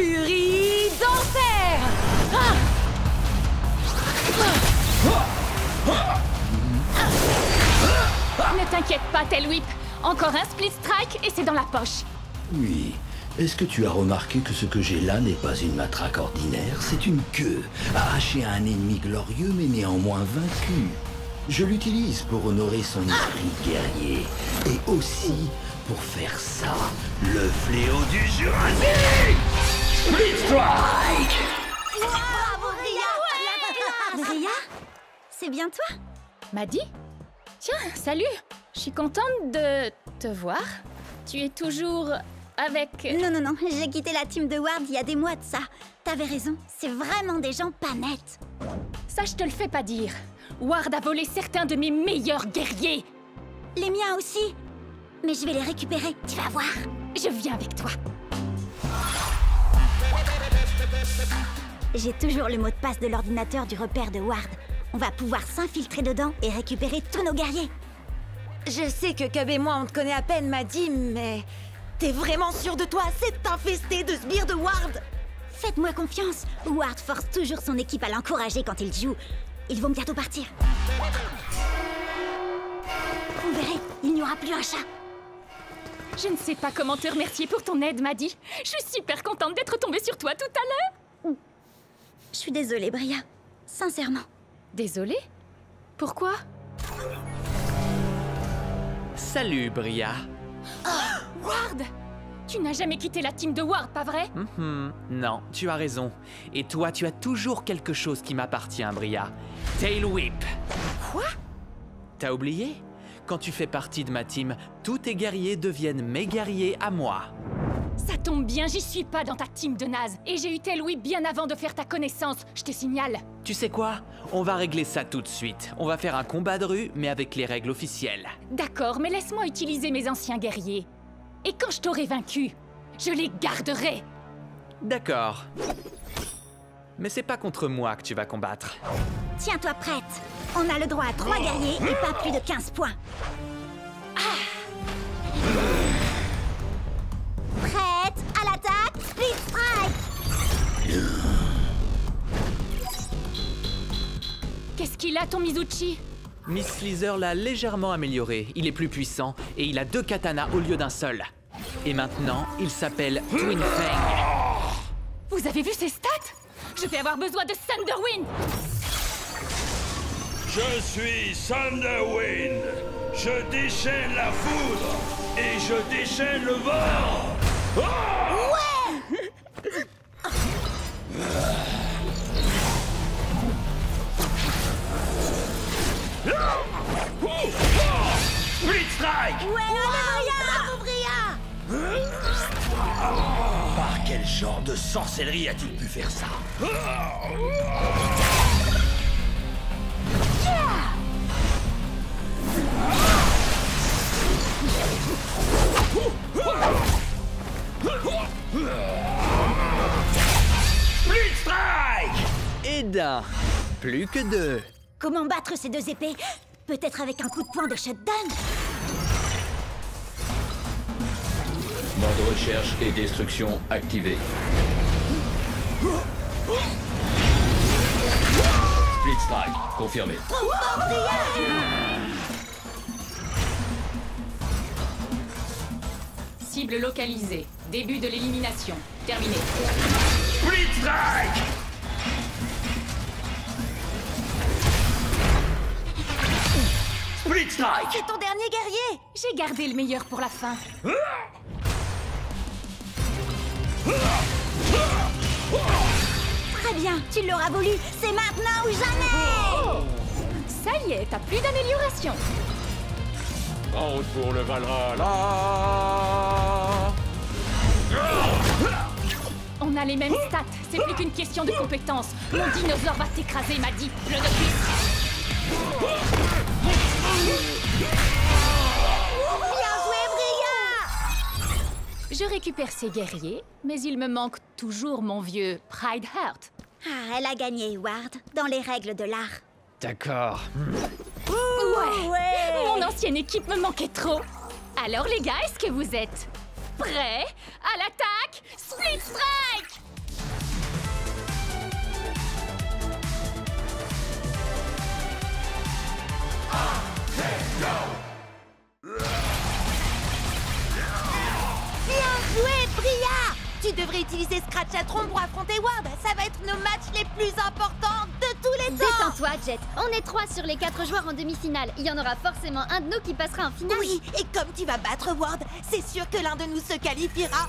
Furie d'enfer! Ne t'inquiète pas, Tailwhip. Encore un split strike et c'est dans la poche. Oui. Est-ce que tu as remarqué que ce que j'ai là n'est pas une matraque ordinaire? C'est une queue, arrachée à un ennemi glorieux mais néanmoins vaincu. Je l'utilise pour honorer son esprit guerrier. Et aussi pour faire ça, le fléau du Jurassique! Split Strike! Bravo, Bria! Bria? C'est bien toi? Maddie? Tiens, salut! Je suis contente de te voir. Tu es toujours avec... Non, j'ai quitté la team de Ward il y a des mois de ça. T'avais raison, c'est vraiment des gens pas nets. Ça, je te le fais pas dire. Ward a volé certains de mes meilleurs guerriers. Les miens aussi. Mais je vais les récupérer, tu vas voir. Je viens avec toi. J'ai toujours le mot de passe de l'ordinateur du repère de Ward. On va pouvoir s'infiltrer dedans et récupérer tous nos guerriers. Je sais que Cub et moi on te connaît à peine, Maddie, mais... T'es vraiment sûre de toi, cette infestée de sbires de Ward? Faites-moi confiance. Ward force toujours son équipe à l'encourager quand il joue. Ils vont bientôt partir. Vous verrez, il n'y aura plus un chat. Je ne sais pas comment te remercier pour ton aide, Maddie. Je suis super contente d'être tombée sur toi tout à l'heure. Je suis désolée, Bria. Sincèrement. Désolée? Pourquoi? Salut, Bria. Oh, Ward! Tu n'as jamais quitté la team de Ward, pas vrai? Non, tu as raison. Et toi, tu as toujours quelque chose qui m'appartient, Bria. Tailwhip. Quoi? T'as oublié? Quand tu fais partie de ma team, tous tes guerriers deviennent mes guerriers à moi. Ça tombe bien, j'y suis pas dans ta team de naze. Et j'ai eu Tailwhip bien avant de faire ta connaissance, je te signale. Tu sais quoi? On va régler ça tout de suite. On va faire un combat de rue, mais avec les règles officielles. D'accord, mais laisse-moi utiliser mes anciens guerriers. Et quand je t'aurai vaincu, je les garderai. D'accord. Mais c'est pas contre moi que tu vas combattre. Tiens-toi prête. On a le droit à 3 guerriers et pas plus de 15 points. Prête à l'attaque, Split Strike. Qu'est-ce qu'il a, ton Mizuchi? Miss Sleazer l'a légèrement amélioré. Il est plus puissant et il a 2 katanas au lieu d'un seul. Et maintenant, il s'appelle Twin Fang. Vous avez vu ses stats? Je vais avoir besoin de Thunderwind. Je suis Thunderwind. Je déchaîne la foudre et je déchaîne le vent. Split Strike! Ouais, bravo, Bria. Par quel genre de sorcellerie a-t-il pu faire ça? Split Strike! Et d'un. Plus que 2. Comment battre ces 2 épées? Peut-être avec un coup de poing de shutdown? Mode recherche et destruction activé. Split Strike, confirmé. Cible localisée. Début de l'élimination. Terminé. Split Strike! Split Strike! C'est ton dernier guerrier! J'ai gardé le meilleur pour la fin. Très bien, tu l'auras voulu. C'est maintenant ou jamais. Ça y est, t'as plus d'amélioration. En route pour le Valhalla. On a les mêmes stats. C'est plus qu'une question de compétence. Mon dinosaure va t'écraser, m'a dit. Le Noctis. Bien joué, Bria. Je récupère ces guerriers, mais il me manque toujours mon vieux Pride Heart. Ah, elle a gagné, Ward, dans les règles de l'art. D'accord. Ouais. Mon ancienne équipe me manquait trop. Alors les gars, est-ce que vous êtes prêts à l'attaque? Split Strike! devrais utiliser Scratchatron pour affronter Ward. Ça va être nos matchs les plus importants de tous les temps. Détends-toi, Jet. On est 3 sur les 4 joueurs en demi-finale. Il y en aura forcément un de nous qui passera en finale. Oui, et comme tu vas battre Ward, c'est sûr que l'un de nous se qualifiera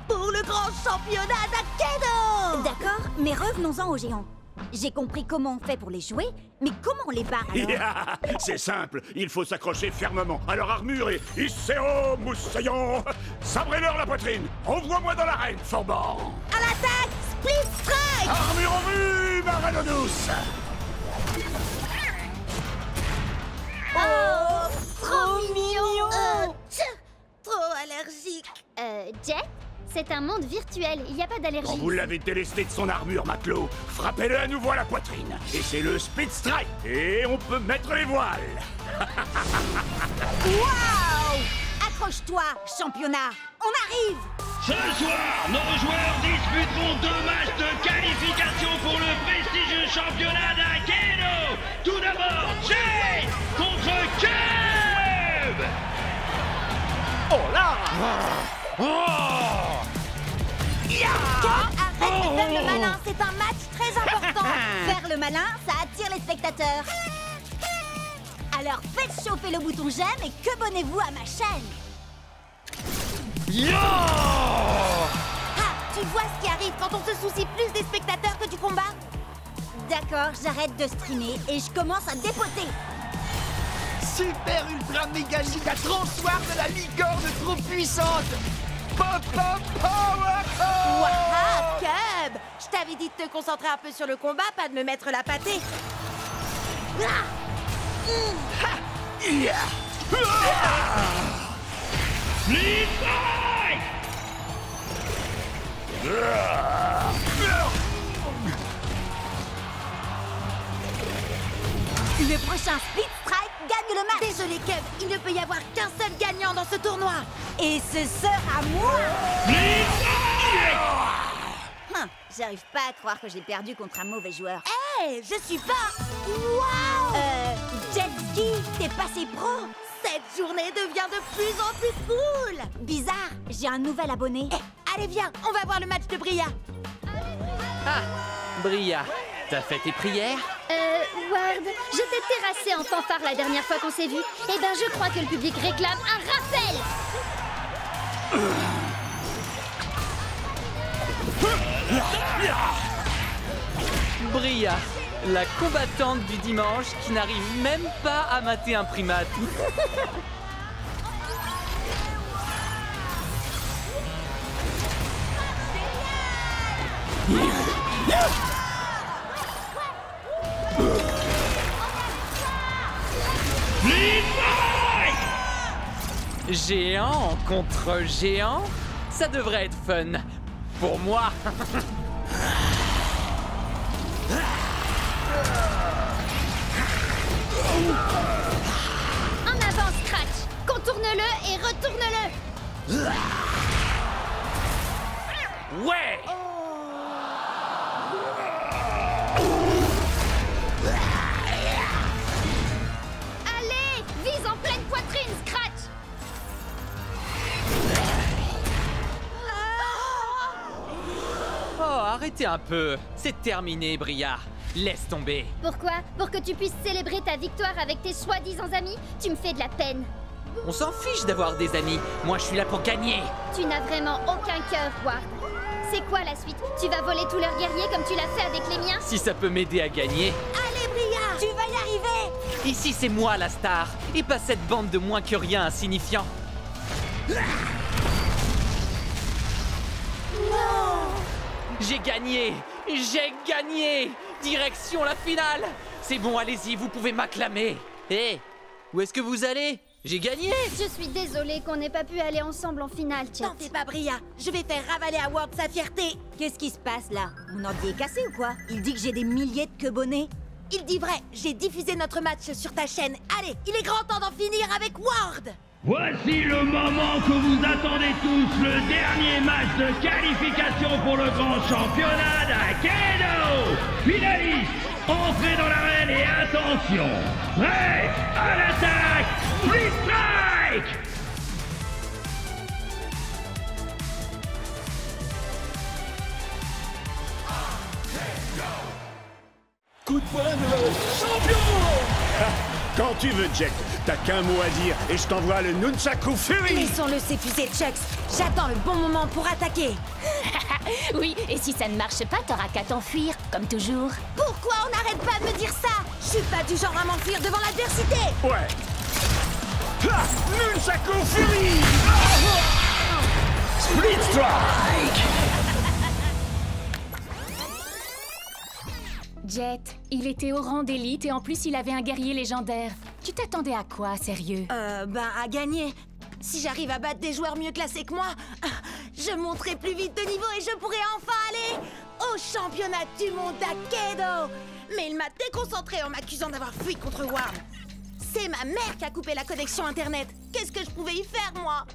pour le grand championnat d'Akedo. D'accord, mais revenons-en aux géants. J'ai compris comment on fait pour les jouer, mais comment on les bat alors? C'est simple, il faut s'accrocher fermement à leur armure et Isséo, moussaillon, sabrez-leur la poitrine. Envoie-moi dans l'arène, Forban. À l'attaque, Split Strike. Armure en vue, Marano douce. Oh, trop mignon. Trop allergique. Jet, c'est un monde virtuel. Il n'y a pas d'allergie. Quand vous l'avez délesté de son armure, matelot, frappez-le à nouveau à la poitrine. Et c'est le Split Strike. Et on peut mettre les voiles. Waouh! Accroche-toi, championnat. On arrive! Ce soir, nos joueurs disputeront 2 matchs de qualification pour le prestigieux championnat d'Akedo. Tout d'abord, Jay contre Cube. Oh là! Arrête de faire le malin, c'est un match très important. Faire le malin, ça attire les spectateurs. Alors faites chauffer le bouton j'aime et que abonnez-vous à ma chaîne. Ah, tu vois ce qui arrive quand on se soucie plus des spectateurs que du combat? D'accord, j'arrête de streamer et je commence à dépoter. Super ultra méga giga transwar de la licorne trop puissante. Pop pop power. Waouh, Cub! Je t'avais dit de te concentrer un peu sur le combat, pas de me mettre la pâtée. Split Strike. Le prochain Split Strike gagne le match. Désolé, Cub, il ne peut y avoir qu'un seul gagnant dans ce tournoi. Et ce sera moi. Split Strike. J'arrive pas à croire que j'ai perdu contre un mauvais joueur. Hé, je suis pas... Waouh! Jet Ski, t'es passé pro. Cette journée devient de plus en plus cool. Bizarre, j'ai un nouvel abonné. Allez, viens, on va voir le match de Bria. Ah, Bria, t'as fait tes prières? Ward, je t'ai terrassé en fanfare la dernière fois qu'on s'est vu. Eh ben, je crois que le public réclame un rappel. Bria, la combattante du dimanche qui n'arrive même pas à mater un primate. Géant contre géant, ça devrait être fun. Pour moi. En avant, Scratch. Contourne-le et retourne-le. Ouais. Allez, vise en pleine poitrine, Scratch. Oh, arrêtez un peu. C'est terminé, Bria. Laisse tomber. Pourquoi? Pour que tu puisses célébrer ta victoire avec tes soi-disant amis? Tu me fais de la peine. On s'en fiche d'avoir des amis. Moi, je suis là pour gagner. Tu n'as vraiment aucun cœur, Ward. C'est quoi la suite? Tu vas voler tous leurs guerriers comme tu l'as fait avec les miens? Si ça peut m'aider à gagner. Allez, Bria, tu vas y arriver. Ici, c'est moi la star, et pas cette bande de moins que rien insignifiants. J'ai gagné! J'ai gagné! Direction la finale! C'est bon, allez-y, vous pouvez m'acclamer! Hé! Où est-ce que vous allez? J'ai gagné! Je suis désolée qu'on n'ait pas pu aller ensemble en finale, Chet. T'en fais pas, Bria. Je vais faire ravaler à Ward sa fierté. Qu'est-ce qui se passe là? Mon ordi est cassé ou quoi? Il dit que j'ai des milliers de quebonnets. Il dit vrai, j'ai diffusé notre match sur ta chaîne. Allez, il est grand temps d'en finir avec Ward. Voici le moment que vous attendez tous, le dernier match de qualification pour le grand championnat d'Akedo. Finaliste, entrez dans l'arène et attention, prêt à l'attaque, Split Strike. coup de poing de champion. Quand tu veux, Jet, t'as qu'un mot à dire et je t'envoie le Nunchaku Fury. Laissons-le s'épuiser, Chucks. J'attends le bon moment pour attaquer. Oui, et si ça ne marche pas, t'auras qu'à t'enfuir, comme toujours. Pourquoi on n'arrête pas de me dire ça? Je suis pas du genre à m'enfuir devant l'adversité. Ouais. Ha! Nunchaku Fury. Split Strike. Jet, il était au rang d'élite et en plus il avait un guerrier légendaire. Tu t'attendais à quoi, sérieux? À gagner. Si j'arrive à battre des joueurs mieux classés que moi, je monterai plus vite de niveau et je pourrai enfin aller au championnat du monde d'Akedo. Mais il m'a déconcentré en m'accusant d'avoir fui contre Warm. C'est ma mère qui a coupé la connexion internet. Qu'est-ce que je pouvais y faire, moi?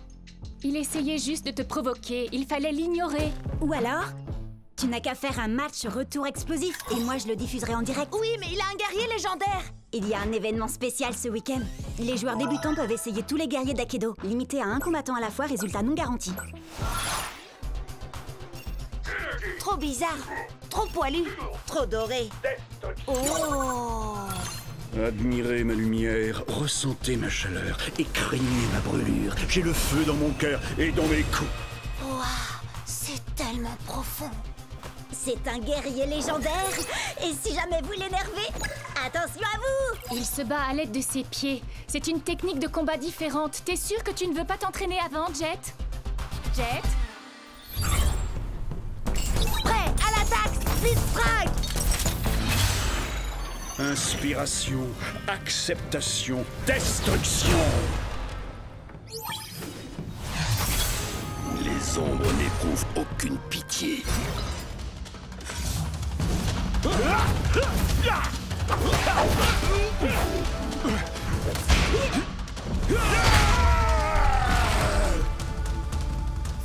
Il essayait juste de te provoquer, il fallait l'ignorer. Ou alors, tu n'as qu'à faire un match retour explosif et moi je le diffuserai en direct. Oui, mais il a un guerrier légendaire. Il y a un événement spécial ce week-end. Les joueurs débutants peuvent essayer tous les guerriers d'Akedo. Limité à un combattant à la fois, résultat non garanti. Trop bizarre, trop poilu, trop doré. Oh! Admirez ma lumière, ressentez ma chaleur et craignez ma brûlure. J'ai le feu dans mon cœur et dans mes coups. Waouh, c'est tellement profond. C'est un guerrier légendaire. Et si jamais vous l'énervez, attention à vous! Il se bat à l'aide de ses pieds. C'est une technique de combat différente. T'es sûr que tu ne veux pas t'entraîner avant, Jet? Jet? Prêt à l'attaque, Split Strike! Inspiration, acceptation, destruction. Les ombres n'éprouvent aucune pitié.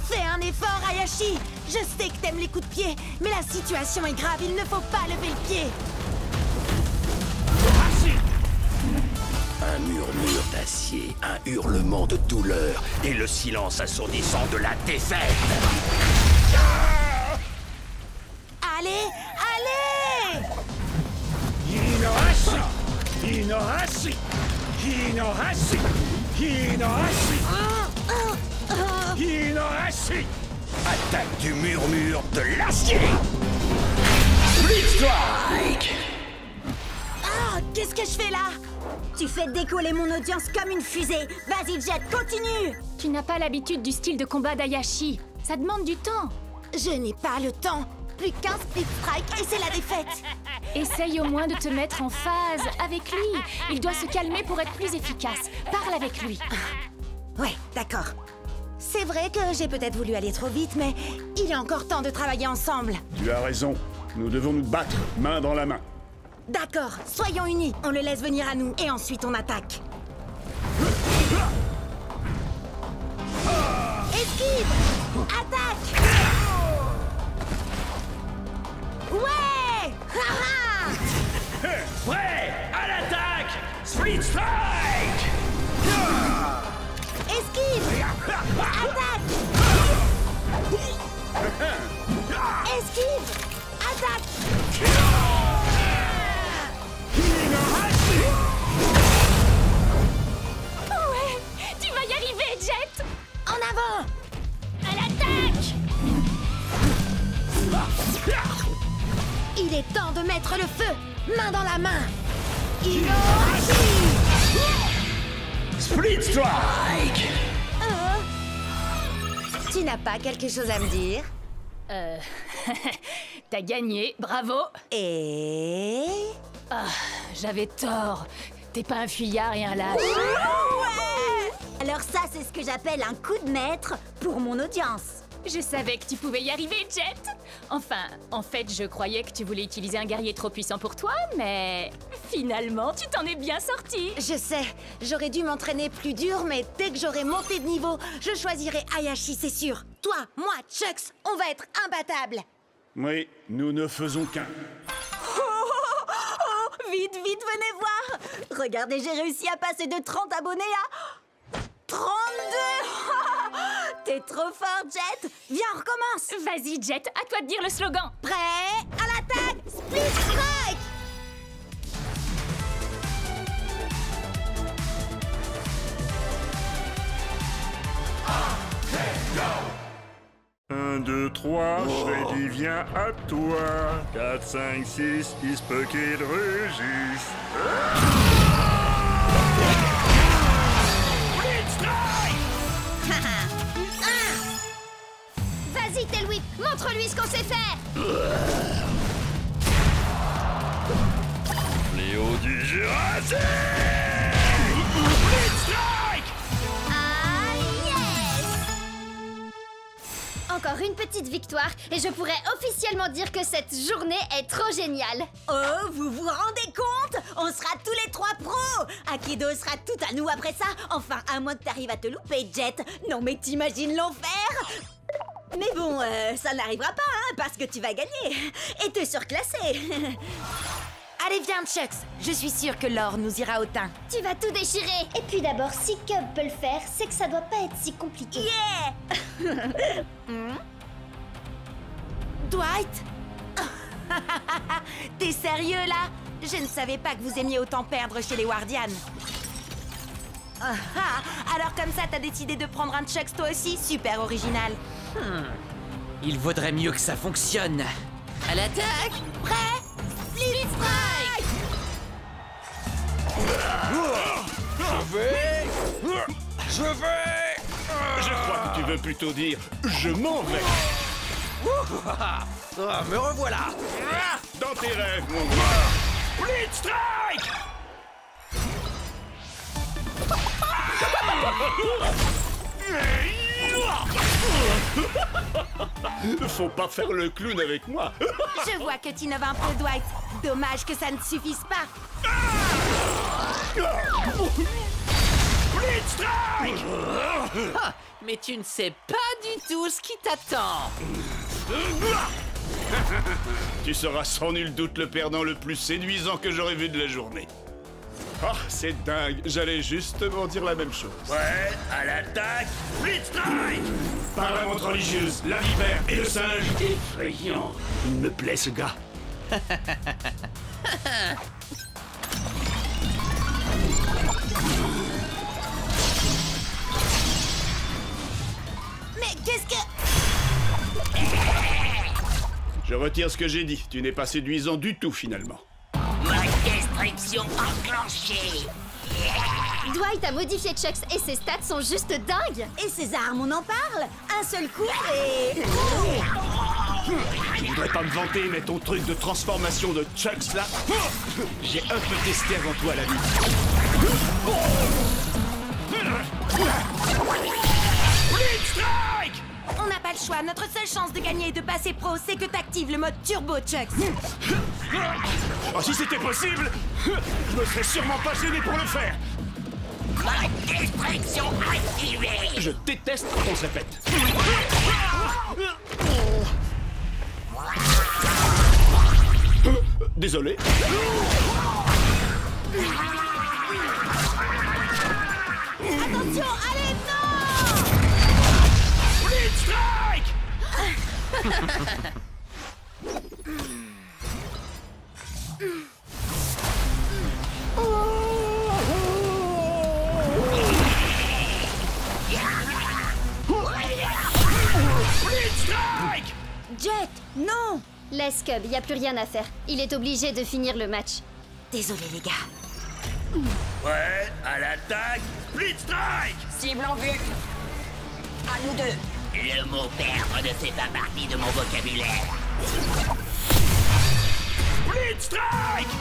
Fais un effort, Hayashi. Je sais que t'aimes les coups de pied, mais la situation est grave, il ne faut pas lever le pied. Un murmure d'acier, un hurlement de douleur et le silence assourdissant de la défaite. Allez, allez! Hinohashi! Hinohashi! Hinohashi! Hinohashi! Hinohashi! Attaque du murmure de l'acier. Split Strike. Ah, qu'est-ce que je fais là? Tu fais décoller mon audience comme une fusée. Vas-y, Jet, continue! Tu n'as pas l'habitude du style de combat d'Hayashi. Ça demande du temps. Je n'ai pas le temps. Plus qu'un Split Strike et c'est la défaite. Essaye au moins de te mettre en phase avec lui. Il doit se calmer pour être plus efficace. Parle avec lui. Ouais, d'accord. C'est vrai que j'ai peut-être voulu aller trop vite, mais il est encore temps de travailler ensemble. Tu as raison. Nous devons nous battre, main dans la main. D'accord, soyons unis. On le laisse venir à nous et ensuite on attaque. Esquive! Attaque! Ouais! Haha! Prêt à l'attaque! Split Strike! Esquive! Attaque! Esquive! Attaque! Ouais, tu vas y arriver, Jet! En avant! À l'attaque! Il est temps de mettre le feu! Main dans la main! Hinohashi! Split Strike. Tu n'as pas quelque chose à me dire? T'as gagné, bravo! Et... Ah, j'avais tort. T'es pas un fuyard et un lâche. Ouais! Alors ça, c'est ce que j'appelle un coup de maître pour mon audience. Je savais que tu pouvais y arriver, Jet. Enfin, en fait, je croyais que tu voulais utiliser un guerrier trop puissant pour toi, mais finalement, tu t'en es bien sorti. Je sais, j'aurais dû m'entraîner plus dur, mais dès que j'aurai monté de niveau, je choisirai Hayashi, c'est sûr. Toi, moi, Chucks, on va être imbattables. Oui, nous ne faisons qu'un. Vite, vite, venez voir! Regardez, j'ai réussi à passer de 30 abonnés à 32! T'es trop fort, Jet! Viens, on recommence! Vas-y, Jet, à toi de dire le slogan. Prêt à l'attaque! Split Strike! 1, 2, 3, Freddy vient à toi. 4, 5, 6, il se peut qu'il rugisse. Vas-y, Tailwhip, montre-lui ce qu'on sait faire. Léo du Jurassique. Ah, yes! Encore une petite victoire et je pourrais officiellement dire que cette journée est trop géniale. Oh, vous vous rendez compte? On sera tous les 3 pros. Akido sera tout à nous après ça. Enfin, à moins que t'arrives à te louper, Jet. Non mais t'imagines l'enfer? Mais bon, ça n'arrivera pas, hein, parce que tu vas gagner et te surclasser. Allez, viens, Chucks. Je suis sûre que l'or nous ira au teint. Tu vas tout déchirer. Et puis d'abord, si Cub peut le faire, c'est que ça doit pas être si compliqué. Yeah! Dwight? T'es sérieux, là? Je ne savais pas que vous aimiez autant perdre chez les Wardians. Alors comme ça, t'as décidé de prendre un Chucks toi aussi? Super original. Il vaudrait mieux que ça fonctionne. À l'attaque! Prêt? Split Strike! Je crois que tu veux plutôt dire je m'en vais. Me revoilà! Dans tes rêves, mon gars. Split Strike! Faut pas faire le clown avec moi. Je vois que tu innoves un peu, Dwight. Dommage que ça ne suffise pas. Split Strike! Ah, mais tu ne sais pas du tout ce qui t'attend. Tu seras sans nul doute le perdant le plus séduisant que j'aurais vu de la journée. Ah, c'est dingue, j'allais justement dire la même chose. Ouais, à l'attaque, Split Strike! Par la montre religieuse, la vipère et le singe. Effrayant, il me plaît ce gars. Mais qu'est-ce que... Je retire ce que j'ai dit, tu n'es pas séduisant du tout finalement. Ma destruction enclenchée. Dwight a modifié Chucks et ses stats sont juste dingues. Et ses armes, on en parle? Un seul coup et... Je voudrais pas me vanter, mais ton truc de transformation de Chucks là, j'ai un peu testé avant toi la vie. Split Strike! On n'a pas le choix. Notre seule chance de gagner et de passer pro, c'est que t'actives le mode turbo, Chucks. Oh, si c'était possible, je me serais sûrement pas gêné pour le faire. Ma destruction activée. Je déteste qu'on se répète. Désolé. Attention, allez, non! Split Strike! Split Strike! Jet, non! Laisse Cub, y a plus rien à faire. Il est obligé de finir le match. Désolé, les gars. Ouais, à l'attaque, Split Strike! Cible en vue. À nous deux. Le mot perdre ne fait pas partie de mon vocabulaire. Split Strike!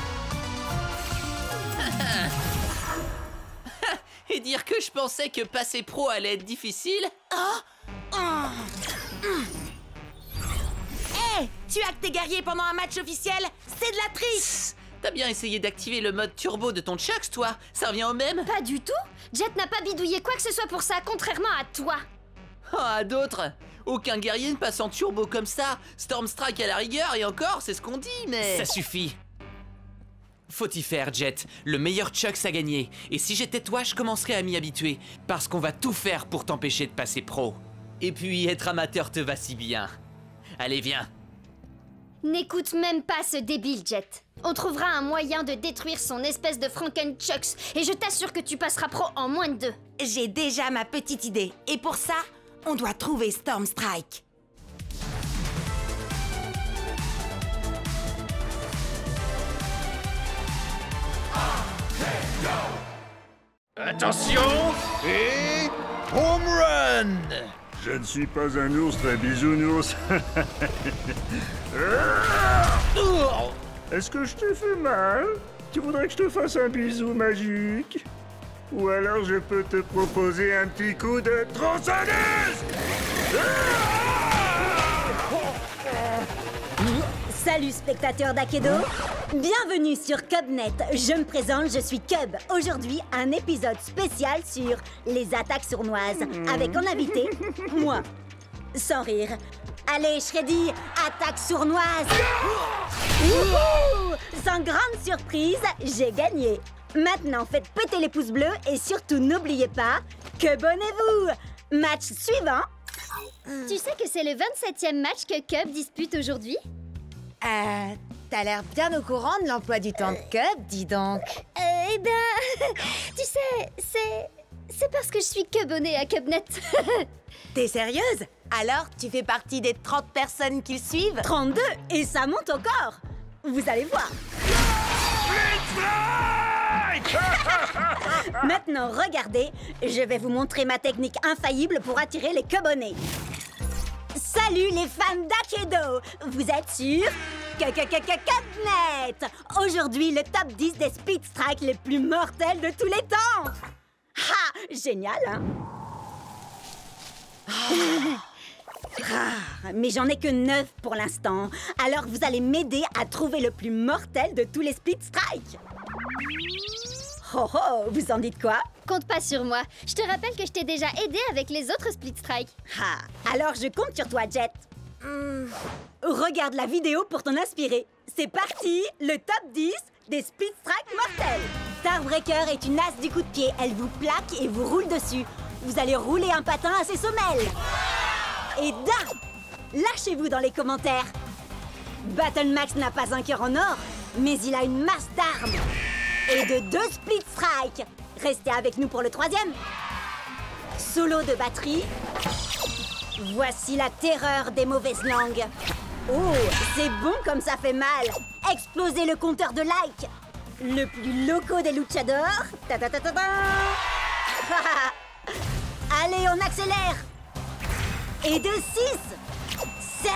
Et dire que je pensais que passer pro allait être difficile? Hé, tu as que tes guerriers pendant un match officiel? C'est de la triche! T'as bien essayé d'activer le mode turbo de ton Chucks, toi? Ça revient au même? Pas du tout. Jet n'a pas bidouillé quoi que ce soit pour ça, contrairement à toi. Oh, à d'autres? Aucun guerrier ne passe en turbo comme ça. Storm Strike à la rigueur, et encore, c'est ce qu'on dit, mais... Ça suffit. Faut y faire, Jet. Le meilleur Chucks a gagné. Et si j'étais toi, je commencerais à m'y habituer. Parce qu'on va tout faire pour t'empêcher de passer pro. Et puis, être amateur te va si bien. Allez, viens. N'écoute même pas ce débile, Jet. On trouvera un moyen de détruire son espèce de Franken-Chucks. Et je t'assure que tu passeras pro en moins de 2. J'ai déjà ma petite idée. Et pour ça, On doit trouver Storm Strike. Attention et home run! Je ne suis pas un ours très bisounours. Est-ce que je te fais mal? Tu voudrais que je te fasse un bisou magique? Ou alors je peux te proposer un petit coup de tronçonneuse? Salut spectateurs d'Akedo, bienvenue sur Cubnet. Je me présente, je suis Cub. Aujourd'hui, un épisode spécial sur les attaques sournoises, avec en invité, moi. Sans rire. Allez, Shreddy, attaque sournoise. Wouhou! Sans grande surprise, j'ai gagné. Maintenant, faites péter les pouces bleus et surtout n'oubliez pas, Cubonnez-vous. Match suivant. Tu sais que c'est le 27e match que Cub dispute aujourd'hui? T'as l'air bien au courant de l'emploi du temps de Cub, dis donc. Eh ben, tu sais, c'est parce que je suis Cubonnée à Cubnet. T'es sérieuse? Alors, tu fais partie des 30 personnes qui le suivent? 32, et ça monte encore. Vous allez voir. Maintenant, regardez, je vais vous montrer ma technique infaillible pour attirer les Cubonnés. Salut les fans d'Akedo! Vous êtes sur Cubnet! Aujourd'hui, le top 10 des Speed Strike les plus mortels de tous les temps! Ha! Génial, hein? Mais j'en ai que 9 pour l'instant. Alors vous allez m'aider à trouver le plus mortel de tous les Speed Strike. Oh oh, vous en dites quoi? Compte pas sur moi. Je te rappelle que je t'ai déjà aidé avec les autres Split Strike. Ah, alors je compte sur toi, Jet. Regarde la vidéo pour t'en inspirer. C'est parti, le top 10 des Split Strike mortels. Starbreaker est une as du coup de pied. Elle vous plaque et vous roule dessus. Vous allez rouler un patin à ses semelles. Et d'un, lâchez-vous dans les commentaires. Battle Max n'a pas un cœur en or, mais il a une masse d'armes. Et de 2 Split Strike. Restez avec nous pour le 3e. Solo de batterie. Voici la terreur des mauvaises langues. Oh, c'est bon comme ça fait mal. Explosez le compteur de likes. Le plus loco des luchadors. Ta ta ta ta ta. Allez, on accélère. Et de 6, 7,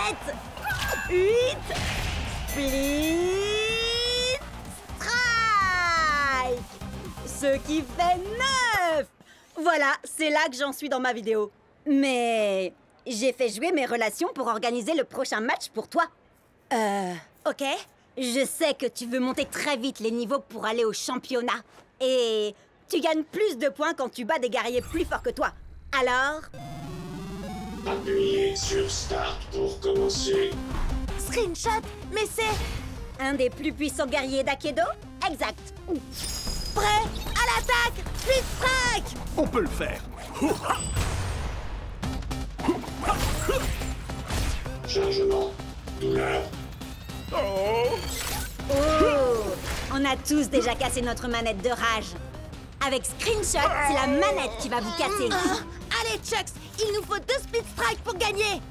8, Split Strike. Ce qui fait 9. Voilà, c'est là que j'en suis dans ma vidéo. Mais j'ai fait jouer mes relations pour organiser le prochain match pour toi. Ok. Je sais que tu veux monter très vite les niveaux pour aller au championnat. Et tu gagnes plus de points quand tu bats des guerriers plus forts que toi. Alors... Appuyez sur Start pour commencer. Screenshot, mais c'est... un des plus puissants guerriers d'Akedo? Exact. Prêt à l'attaque! Split Strike! On peut le faire. Chargement. Douleur. Oh! Oh! On a tous déjà cassé notre manette de rage. Avec Screenshot, c'est la manette qui va vous casser. Allez, Chucks, il nous faut 2 Split Strike pour gagner.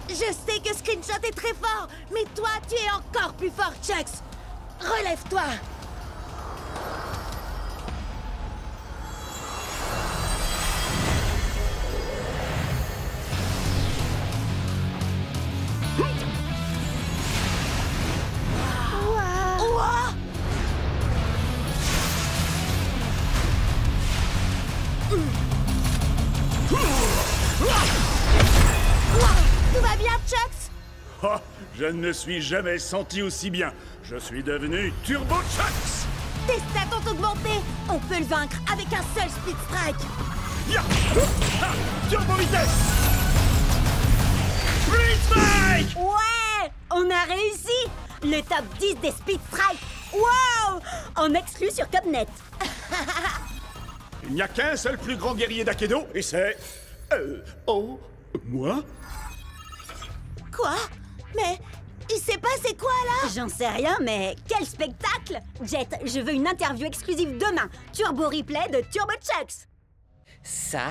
Je sais que Screenshot est très fort, mais toi, tu es encore plus fort, Chucks. Relève-toi. Tout va bien, Chucks? Oh, je ne me suis jamais senti aussi bien. Je suis devenu Turbo Chucks. Tes stats ont augmenté. On peut le vaincre avec un seul Split Strike. Ya! Ah! Turbo vitesse. Split Strike. Ouais! On a réussi! Le top 10 des Speed Strike! Wow! En exclu sur Cubnet. Il n'y a qu'un seul plus grand guerrier d'Akedo, et c'est... moi? Quoi? Mais Il s'est passé quoi, là? J'en sais rien, mais quel spectacle! Jet, je veux une interview exclusive demain. Turbo replay de Turbo Chucks. Ça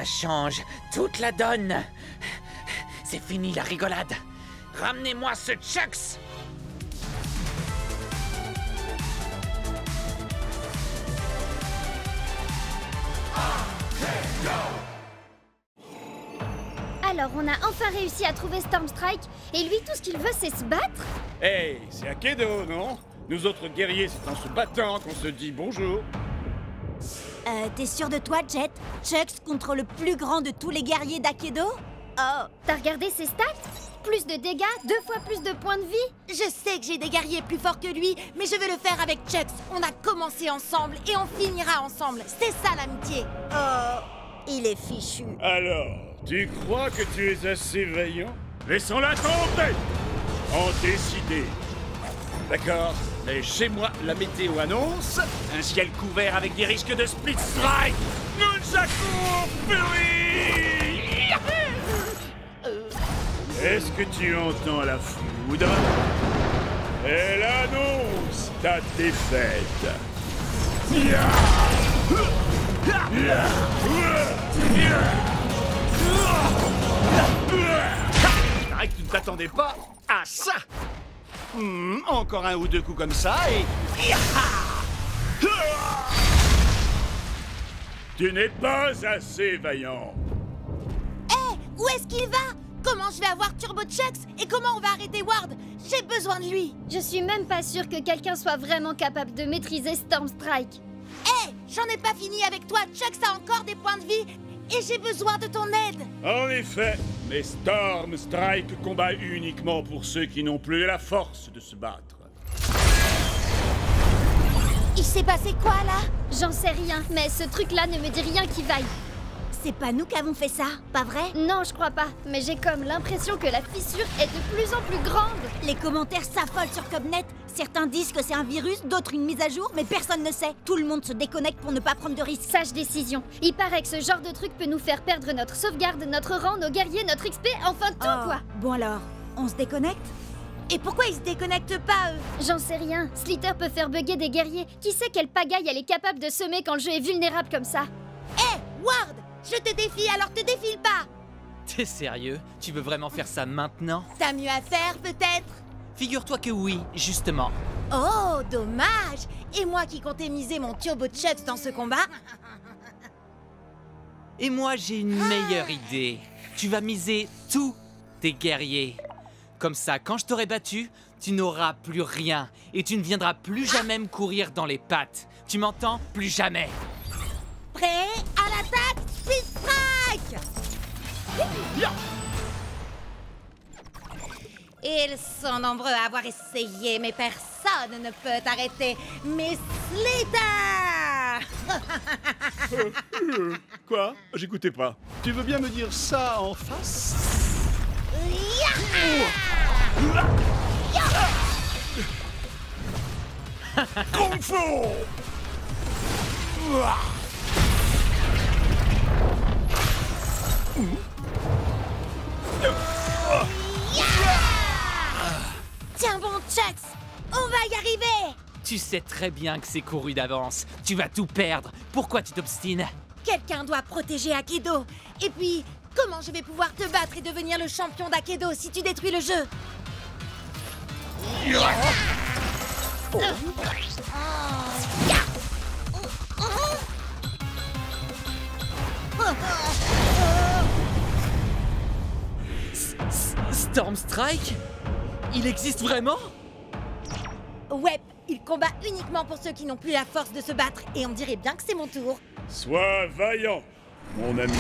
change toute la donne. C'est fini la rigolade. Ramenez-moi ce Chucks. Alors, on a enfin réussi à trouver Stormstrike, et lui, tout ce qu'il veut, c'est se battre? Hey, c'est Akedo, non? Nous autres guerriers, c'est en se battant qu'on se dit bonjour. T'es sûr de toi, Jet? Chucks contre le plus grand de tous les guerriers d'Akedo? Oh. T'as regardé ses stats? Plus de dégâts, 2 fois plus de points de vie? Je sais que j'ai des guerriers plus forts que lui, mais je vais le faire avec Chucks. On a commencé ensemble et on finira ensemble. C'est ça l'amitié. Oh, il est fichu. Alors, tu crois que tu es assez vaillant? Laissons-la tomber! En décider. D'accord, mais chez moi, la météo annonce un ciel couvert avec des risques de split strike. Nunchaku Fury! Est-ce que tu entends la foudre? Elle annonce ta défaite. Paraît que tu ne t'attendais pas à ça. Encore un ou deux coups comme ça et... Tu n'es pas assez vaillant. Hé, où est-ce qu'il va? Comment je vais avoir Turbo Chucks? Et comment on va arrêter Ward? J'ai besoin de lui. Je suis même pas sûre que quelqu'un soit vraiment capable de maîtriser Stormstrike. Hé, j'en ai pas fini avec toi. Chucks a encore des points de vie et j'ai besoin de ton aide. En effet, mais Stormstrike combat uniquement pour ceux qui n'ont plus la force de se battre. Il s'est passé quoi, là? J'en sais rien, mais ce truc-là ne me dit rien qui vaille. C'est pas nous qui avons fait ça, pas vrai? Non, je crois pas, mais j'ai comme l'impression que la fissure est de plus en plus grande. Les commentaires s'affolent sur Cobnet. Certains disent que c'est un virus, d'autres une mise à jour, mais personne ne sait. Tout le monde se déconnecte pour ne pas prendre de risques. Sage décision. Il paraît que ce genre de truc peut nous faire perdre notre sauvegarde, notre rang, nos guerriers, notre XP, enfin tout quoi. Bon alors, on se déconnecte? Et pourquoi ils se déconnectent pas, eux? J'en sais rien. Slither peut faire bugger des guerriers. Qui sait quelle pagaille elle est capable de semer quand le jeu est vulnérable comme ça? Hé, Ward! Je te défie, alors te défile pas! T'es sérieux? Tu veux vraiment faire ça maintenant? T'as mieux à faire, peut-être? Figure-toi que oui, justement. Oh, dommage! Et moi qui comptais miser mon Turbo Chucks dans ce combat? Et moi, j'ai une meilleure idée. Tu vas miser tous tes guerriers. Comme ça, quand je t'aurai battu, tu n'auras plus rien. Et tu ne viendras plus jamais me courir dans les pattes. Tu m'entends? Plus jamais. Prêt à l'attaque, Speed Strike! Ils sont nombreux à avoir essayé, mais personne ne peut arrêter Miss Slither! Quoi? J'écoutais pas. Tu veux bien me dire ça en face? Kung Fu! Tiens bon, Chucks! On va y arriver! Tu sais très bien que c'est couru d'avance. Tu vas tout perdre. Pourquoi tu t'obstines? Quelqu'un doit protéger Akedo. Et puis, comment je vais pouvoir te battre et devenir le champion d'Akedo si tu détruis le jeu? Stormstrike? Il existe vraiment? Ouais, il combat uniquement pour ceux qui n'ont plus la force de se battre. Et on dirait bien que c'est mon tour. Sois vaillant, mon ami.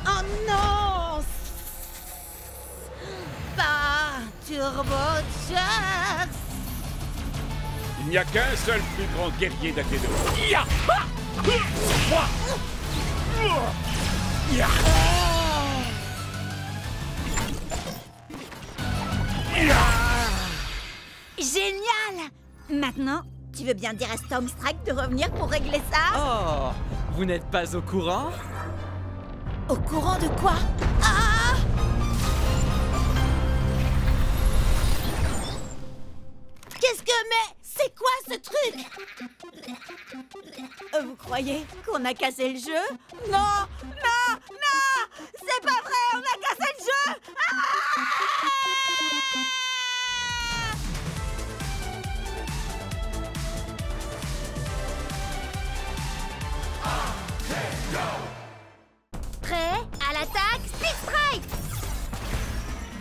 Oh non! Pas Turbo Chucks! Il n'y a qu'un seul plus grand guerrier d'Akedo. Génial! Maintenant, Tu veux bien dire à Stormstrike de revenir pour régler ça? Oh, vous n'êtes pas au courant? Au courant de quoi? Ah! Qu'est-ce que... Mais c'est quoi ce truc? Vous croyez qu'on a cassé le jeu? Non! Non! Non! C'est pas vrai! On a cassé le jeu! Prêt? À l'attaque, Split Strike!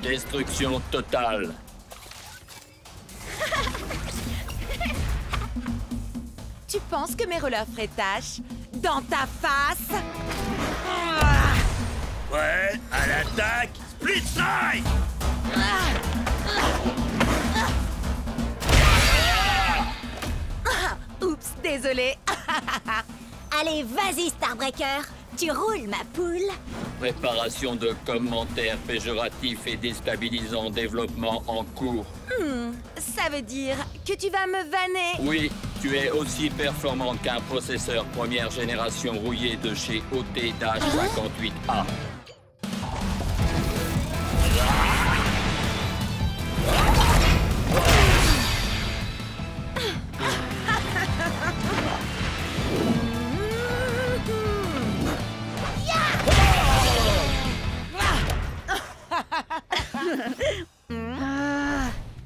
Destruction totale. Tu penses que mes relais feraient tâche? Dans ta face? Ouais, à l'attaque, Split Strike! Oups, désolé. Allez, vas-y, Starbreaker! Tu roules, ma poule! Préparation de commentaires péjoratifs et déstabilisants, développement en cours. Ça veut dire que tu vas me vanner? Oui, tu es aussi performant qu'un processeur première génération rouillé de chez OT-58A.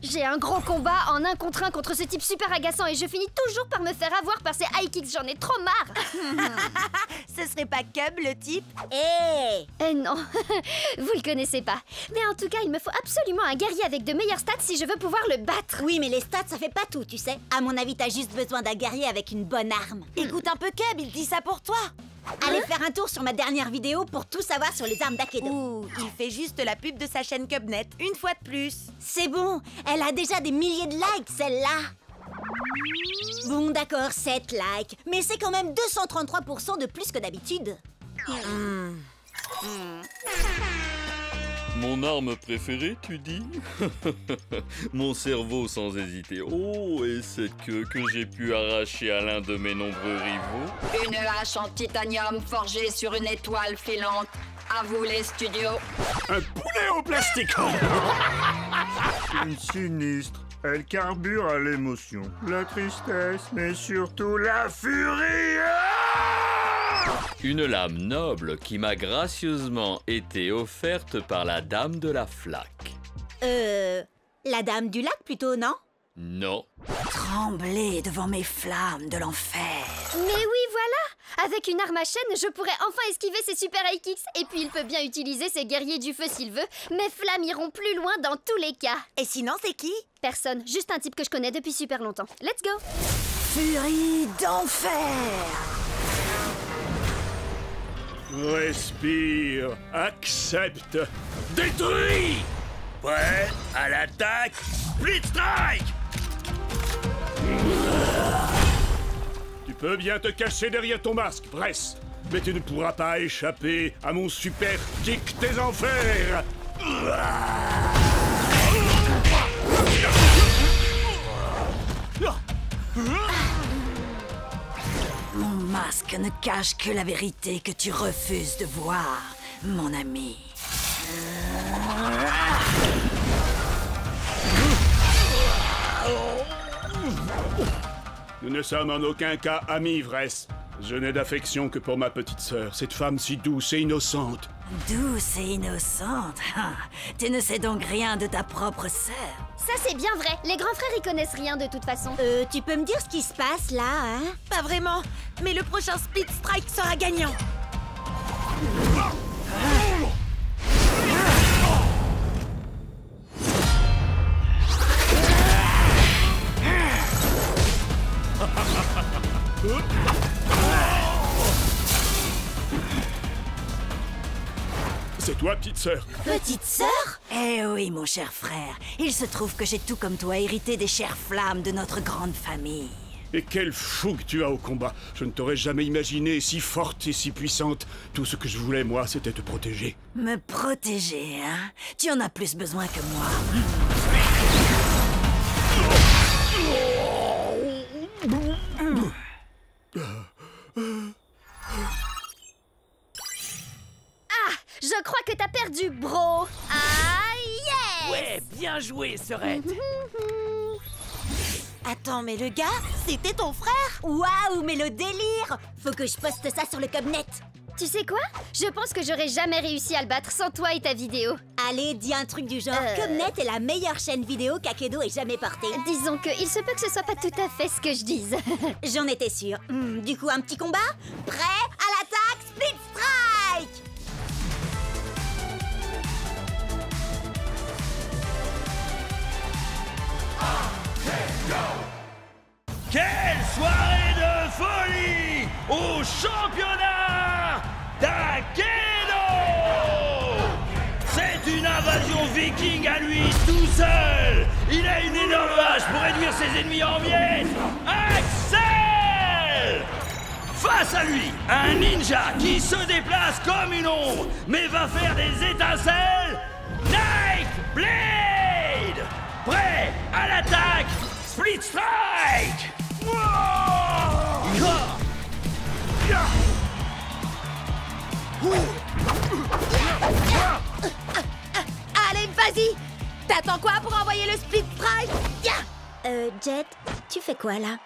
J'ai un gros combat en 1 contre 1 contre ce type super agaçant et je finis toujours par me faire avoir par ces high kicks, j'en ai trop marre. Ce serait pas Cub, le type? Eh non, vous le connaissez pas. Mais en tout cas, il me faut absolument un guerrier avec de meilleures stats si je veux pouvoir le battre. Oui, mais les stats, ça fait pas tout, tu sais. À mon avis, t'as juste besoin d'un guerrier avec une bonne arme. Écoute un peu Cub, il dit ça pour toi. Allez faire un tour sur ma dernière vidéo pour tout savoir sur les armes d'Akedo. Ouh, il fait juste la pub de sa chaîne Cubnet, une fois de plus. C'est bon, elle a déjà des milliers de likes, celle-là. Bon, d'accord, 7 likes, mais c'est quand même 233% de plus que d'habitude. Mon arme préférée, tu dis? Mon cerveau sans hésiter. Oh, et cette queue que j'ai pu arracher à l'un de mes nombreux rivaux. Une hache en titanium forgée sur une étoile filante. À vous les studios. Un poulet en plastique. Une sinistre. Elle carbure à l'émotion, la tristesse, mais surtout la furie. Une lame noble qui m'a gracieusement été offerte par la dame de la flaque. La dame du lac plutôt, non? Non. Trembler devant mes flammes de l'enfer. Mais oui, voilà! Avec une arme à chaîne, je pourrais enfin esquiver ses super high kicks. Et puis il peut bien utiliser ses guerriers du feu s'il veut. Mes flammes iront plus loin dans tous les cas. Et sinon, c'est qui? Personne, juste un type que je connais depuis super longtemps. Let's go! Furie d'enfer. Respire, accepte, détruis. Prêt à l'attaque, Split Strike. Tu peux bien te cacher derrière ton masque, Bress, mais tu ne pourras pas échapper à mon super kick des enfers. Mon masque ne cache que la vérité que tu refuses de voir, mon ami. Nous ne sommes en aucun cas amis, Vress. Je n'ai d'affection que pour ma petite sœur, cette femme si douce et innocente. Douce et innocente. Tu ne sais donc rien de ta propre sœur. Ça c'est bien vrai, les grands frères y connaissent rien de toute façon. Tu peux me dire ce qui se passe là, hein? Pas vraiment, mais le prochain Split Strike sera gagnant. C'est toi, petite sœur? Petite sœur? Eh oui, mon cher frère. Il se trouve que j'ai tout comme toi hérité des chères flammes de notre grande famille. Et quel fou que tu as au combat. Je ne t'aurais jamais imaginé si forte et si puissante. Tout ce que je voulais, moi, c'était te protéger. Me protéger, hein? Tu en as plus besoin que moi. Je crois que t'as perdu, bro. Ah, yes! Ouais, bien joué, Serette. Attends, mais le gars, c'était ton frère? Waouh, mais le délire! Faut que je poste ça sur le Cubnet. Tu sais quoi? Je pense que j'aurais jamais réussi à le battre sans toi et ta vidéo. Allez, dis un truc du genre. Cubnet est la meilleure chaîne vidéo qu'Akedo ait jamais portée. Disons que il se peut que ce soit pas tout à fait ce que je dise. J'en étais sûre. Du coup, un petit combat? Prêt? À l'attaque, Split Strike! Quelle soirée de folie au championnat d'Akedo! C'est une invasion viking à lui tout seul! Il a une énorme hache pour réduire ses ennemis en miettes! Axel! Face à lui, un ninja qui se déplace comme une ombre, mais va faire des étincelles! Night Blade! Prêt à l'attaque! Split Strike! Allez, vas-y! T'attends quoi pour envoyer le Split Strike? Jet, tu fais quoi là?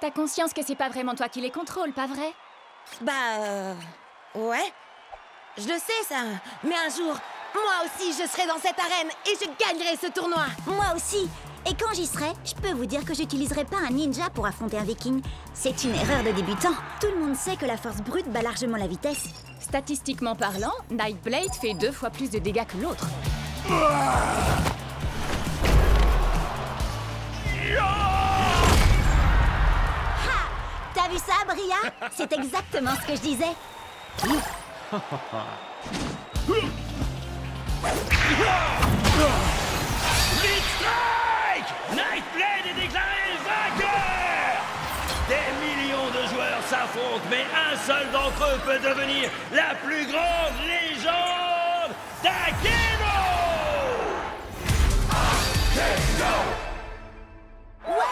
T'as conscience que c'est pas vraiment toi qui les contrôles, pas vrai? Ouais. Je le sais, ça. Mais un jour, moi aussi, je serai dans cette arène et je gagnerai ce tournoi. Moi aussi. Et quand j'y serai, je peux vous dire que j'utiliserai pas un ninja pour affronter un viking. C'est une erreur de débutant. Tout le monde sait que la force brute bat largement la vitesse. Statistiquement parlant, Nightblade fait 2 fois plus de dégâts que l'autre. T'as vu ça, Bria? C'est exactement ce que je disais. Split Strike! Nightblade est déclaré vainqueur! Des millions de joueurs s'affrontent, mais un seul d'entre eux peut devenir la plus grande légende d'Akedo! Ouais!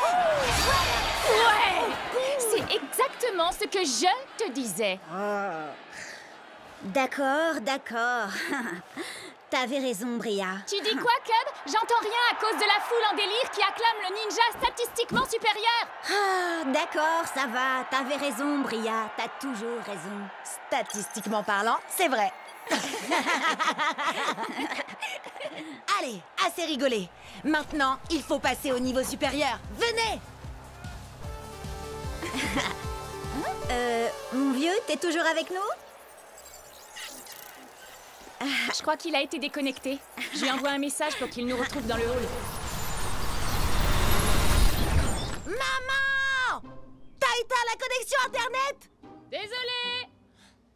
C'est exactement ce que je te disais. D'accord. T'avais raison, Bria. Tu dis quoi, Cub? J'entends rien à cause de la foule en délire qui acclame le ninja statistiquement supérieur. D'accord, ça va. T'avais raison, Bria. T'as toujours raison. Statistiquement parlant, c'est vrai. Allez, assez rigolé. Maintenant, il faut passer au niveau supérieur. Venez! Mon vieux, t'es toujours avec nous? Je crois qu'il a été déconnecté. Je lui envoie un message pour qu'il nous retrouve dans le hall. Maman! T'as éteint la connexion Internet? Désolée!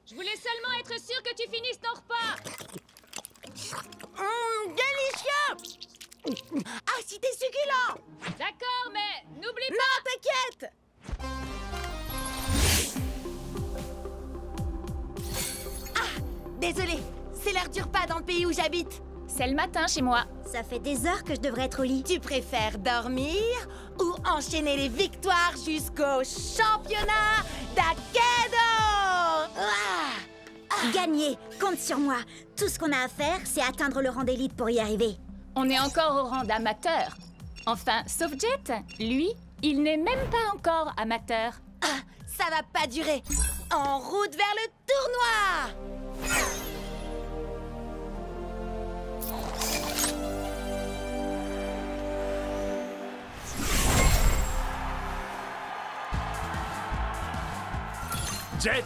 Je voulais seulement être sûre que tu finisses ton repas. Délicieux! Ah, si t'es succulent! D'accord, mais n'oublie pas... Non, t'inquiète! Ah, désolé, c'est l'heure du repas dans le pays où j'habite. C'est le matin chez moi. Ça fait des heures que je devrais être au lit. Tu préfères dormir ou enchaîner les victoires jusqu'au championnat d'Akedo? Gagner, compte sur moi. Tout ce qu'on a à faire, c'est atteindre le rang d'élite pour y arriver. On est encore au rang d'amateur. Enfin, sauf Jet. Lui, il n'est même pas encore amateur. Ah, ça va pas durer. En route vers le tournoi! Jet,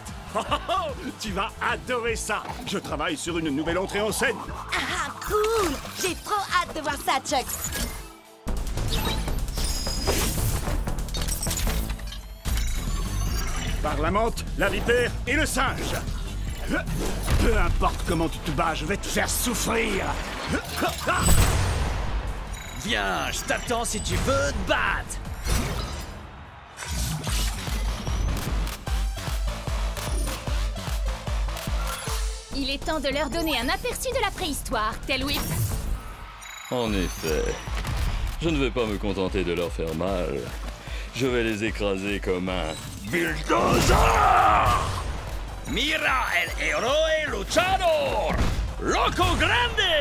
tu vas adorer ça. Je travaille sur une nouvelle entrée en scène. Ah, cool! J'ai trop hâte de voir ça, Chuck. Par la menthe, la vipère et le singe. Peu importe comment tu te bats, je vais te faire souffrir. Viens, je t'attends si tu veux te battre. Il est temps de leur donner un aperçu de la préhistoire, Tail Whip. En effet, je ne vais pas me contenter de leur faire mal. Je vais les écraser comme un bulldozer. Mira el héroe luchador, Loco Grande.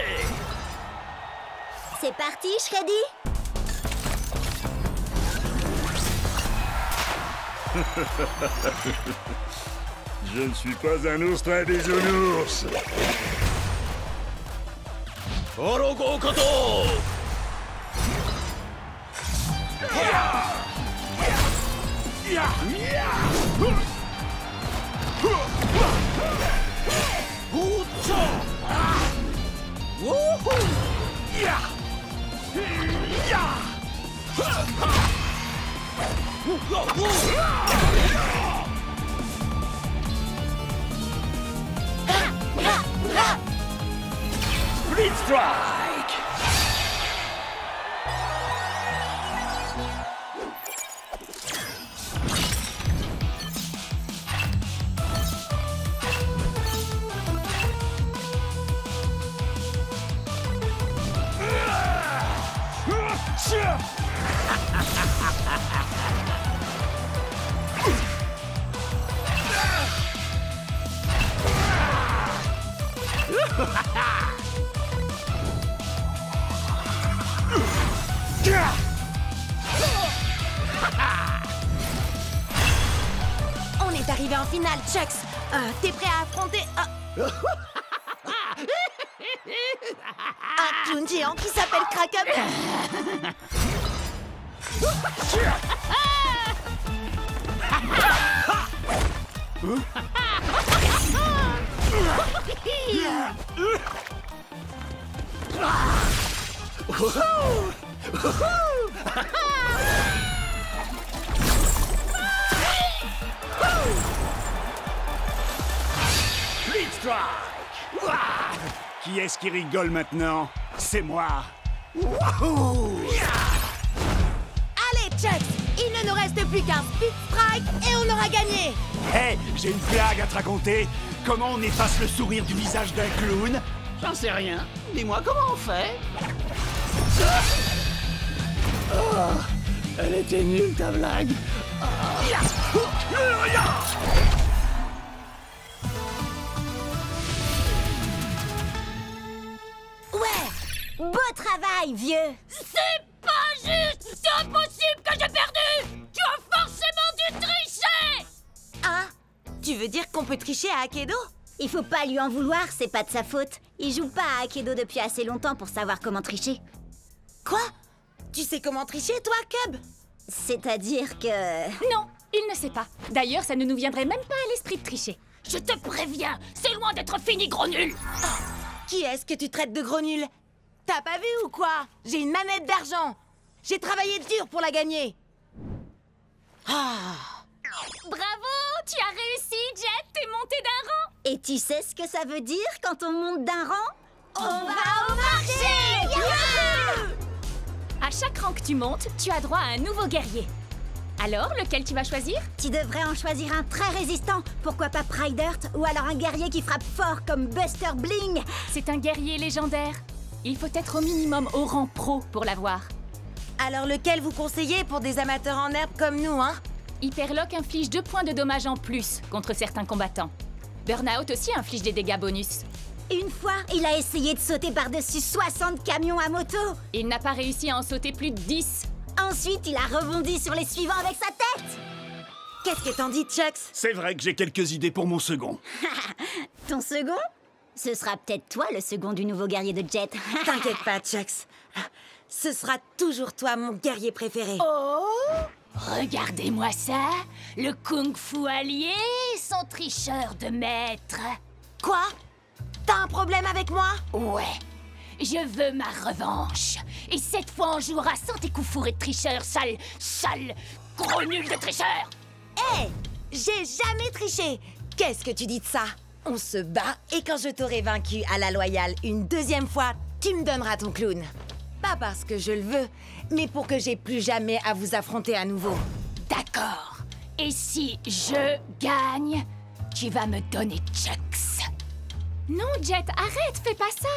C'est parti, Shreddy. Je ne suis pas un ours très bisounours. Orogo Koto. Blitz Strike. On est arrivé en finale, Chucks. T'es prêt à affronter un clown géant qui s'appelle Kraken? Blitz Strike. Qui est-ce qui rigole maintenant? C'est moi. Allez, Chucks, il ne nous reste plus qu'un Blitz Strike et on aura gagné. Hé, j'ai une blague à te raconter. Comment on efface le sourire du visage d'un clown? J'en sais rien. Dis-moi comment on fait. Oh, elle était nulle ta blague. Ouais, beau travail, vieux. C'est pas juste! C'est impossible que j'ai perdu! Tu as forcément dû tricher! Hein? Tu veux dire qu'on peut tricher à Akedo? Il faut pas lui en vouloir, c'est pas de sa faute. Il joue pas à Akedo depuis assez longtemps pour savoir comment tricher. Quoi? Tu sais comment tricher, toi, Cub? C'est-à-dire que... Non, il ne sait pas. D'ailleurs, ça ne nous viendrait même pas à l'esprit de tricher. Je te préviens, c'est loin d'être fini, gros nul! Qui est-ce que tu traites de gros nul? T'as pas vu ou quoi? J'ai une manette d'argent. J'ai travaillé dur pour la gagner. Bravo! Tu as réussi, Jet! T'es monté d'un rang! Et tu sais ce que ça veut dire quand on monte d'un rang? On va au marché! Yeah! À chaque rang que tu montes, tu as droit à un nouveau guerrier. Alors, lequel tu vas choisir? Tu devrais en choisir un très résistant. Pourquoi pas Pride Earth? Ou alors un guerrier qui frappe fort comme Buster Bling. C'est un guerrier légendaire. Il faut être au minimum au rang pro pour l'avoir. Alors lequel vous conseillez pour des amateurs en herbe comme nous, hein? Hyperlock inflige 2 points de dommages en plus contre certains combattants. Burnout aussi inflige des dégâts bonus. Une fois, il a essayé de sauter par-dessus 60 camions à moto. Il n'a pas réussi à en sauter plus de 10. Ensuite, il a rebondi sur les suivants avec sa tête. Qu'est-ce que t'en dis, Chucks? C'est vrai que j'ai quelques idées pour mon second. Ton second? Ce sera peut-être toi le second du nouveau guerrier de Jet. T'inquiète pas, Chucks. Ce sera toujours toi, mon guerrier préféré. Oh! Regardez-moi ça! Le kung-fu allié, son tricheur de maître. Quoi? T'as un problème avec moi? Ouais. Je veux ma revanche. Et cette fois, on jouera sans tes coups fourrés de tricheur, sale, gros nul de tricheur! Hé! J'ai jamais triché! Qu'est-ce que tu dis de ça? On se bat et quand je t'aurai vaincu à la loyale une deuxième fois, tu me donneras ton clown. Pas parce que je le veux, mais pour que j'ai plus jamais à vous affronter à nouveau. D'accord. Et si je gagne, tu vas me donner Chucks. Non, Jet, arrête, fais pas ça.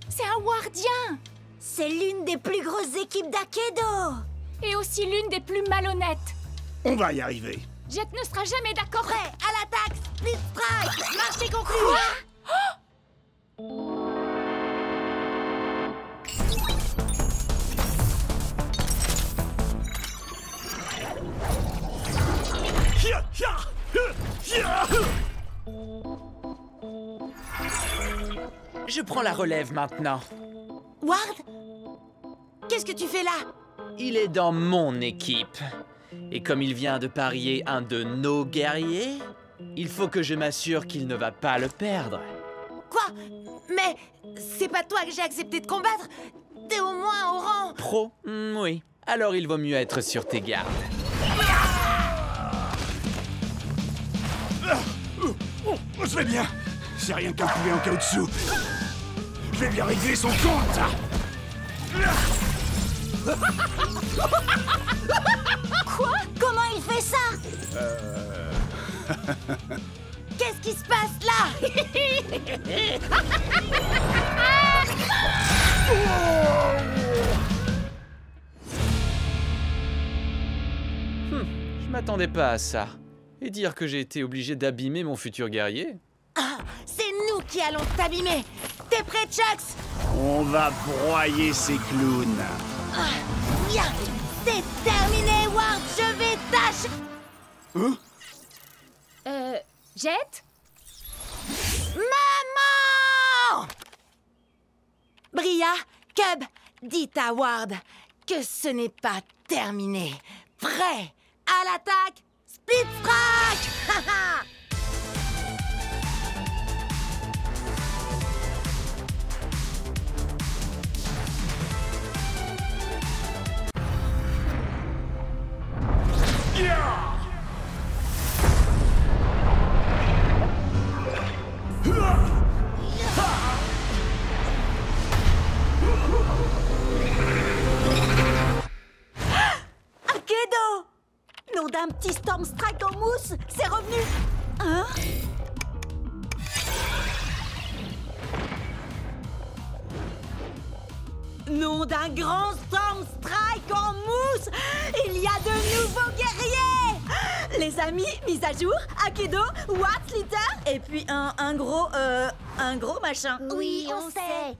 C'est un Wardien. C'est l'une des plus grosses équipes d'Akedo. Et aussi l'une des plus malhonnêtes. On va y arriver. Jet ne sera jamais d'accord. Prêt, à l'attaque, split strike, marché conclu. Je prends la relève maintenant. Ward, qu'est-ce que tu fais là? Il est dans mon équipe. Et comme il vient de parier un de nos guerriers, il faut que je m'assure qu'il ne va pas le perdre. Quoi? Mais c'est pas toi que j'ai accepté de combattre. T'es au moins au rang. Pro? Oui. Alors il vaut mieux être sur tes gardes. Je vais bien. C'est rien qu'un poulet en caoutchouc. Je vais bien régler son compte. Quoi? Comment il fait ça? Qu'est-ce qui se passe là? Je m'attendais pas à ça. Et dire que j'ai été obligé d'abîmer mon futur guerrier? Ah, c'est nous qui allons t'abîmer. T'es prêt, Chucks? On va broyer ces clowns. Ah, bien. C'est terminé, Ward. Je vais tâcher. Jet? Maman! Bria, Cub, dites à Ward que ce n'est pas terminé. Prêt à l'attaque, split strike! Akedo! Nom d'un petit Storm Strike en mousse, c'est revenu. Hein? Nom d'un grand Storm Strike en mousse, il y a de nouveaux guerriers. Les amis, mise à jour, Akedo, Ward Slater, et puis un gros machin. Oui, on sait.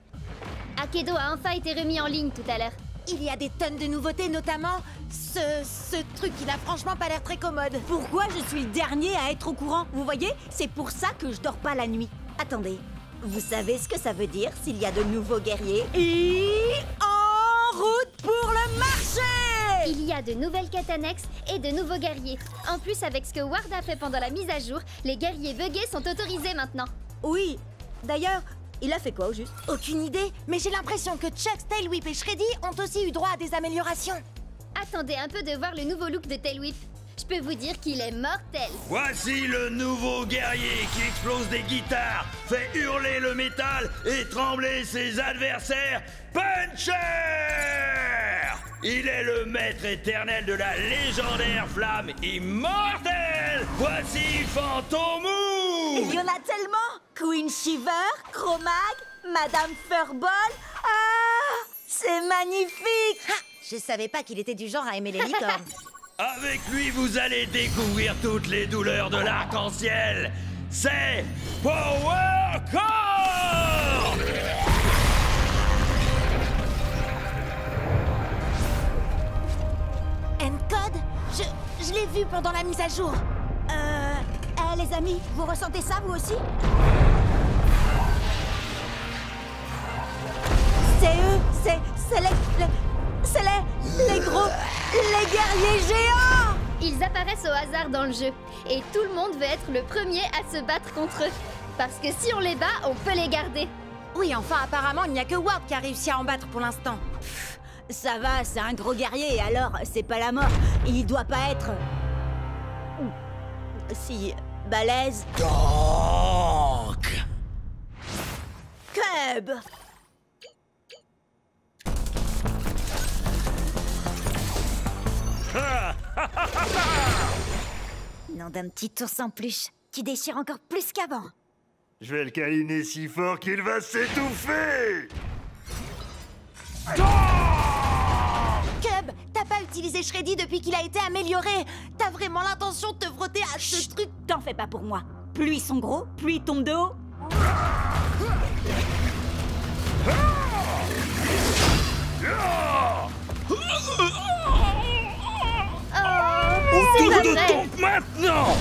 Akedo a enfin été remis en ligne tout à l'heure. Il y a des tonnes de nouveautés, notamment ce truc qui n'a franchement pas l'air très commode. Pourquoi je suis le dernier à être au courant? Vous voyez, c'est pour ça que je dors pas la nuit. Attendez, vous savez ce que ça veut dire s'il y a de nouveaux guerriers? Et en route pour le marché! Il y a de nouvelles quêtes annexes et de nouveaux guerriers. En plus, avec ce que Ward a fait pendant la mise à jour, les guerriers buggés sont autorisés maintenant. Oui, d'ailleurs, il a fait quoi au juste? Aucune idée, mais j'ai l'impression que Chucks, Tailwhip et Shreddy ont aussi eu droit à des améliorations. Attendez un peu de voir le nouveau look de Tailwhip. Je peux vous dire qu'il est mortel. Voici le nouveau guerrier qui explose des guitares, fait hurler le métal et trembler ses adversaires. Puncher! Il est le maître éternel de la légendaire flamme immortelle. Voici Fantomou! Il y en a tellement! Queen Shiver, Chromag, Madame Furball. Ah! C'est magnifique! Ha! Je savais pas qu'il était du genre à aimer les licornes. Avec lui, vous allez découvrir toutes les douleurs de l'arc-en-ciel. C'est Power Core! Encode? Je l'ai vu pendant la mise à jour. Les amis, vous ressentez ça vous aussi? C'est eux, c'est les gros, les guerriers géants! Ils apparaissent au hasard dans le jeu, et tout le monde veut être le premier à se battre contre eux. Parce que si on les bat, on peut les garder. Oui, enfin, apparemment, il n'y a que Ward qui a réussi à en battre pour l'instant. Ça va, c'est un gros guerrier, alors c'est pas la mort. Il doit pas être... si... balèze. Donc... Cub! Nom d'un petit ours en peluche qui déchire encore plus qu'avant. Je vais le câliner si fort qu'il va s'étouffer. Cub, t'as pas eu utilisé Shreddy depuis qu'il a été amélioré. T'as vraiment l'intention de te frotter à ce truc? T'en fais pas pour moi. Plus ils sont gros, plus ils tombent de haut. Autour de ton maintenant.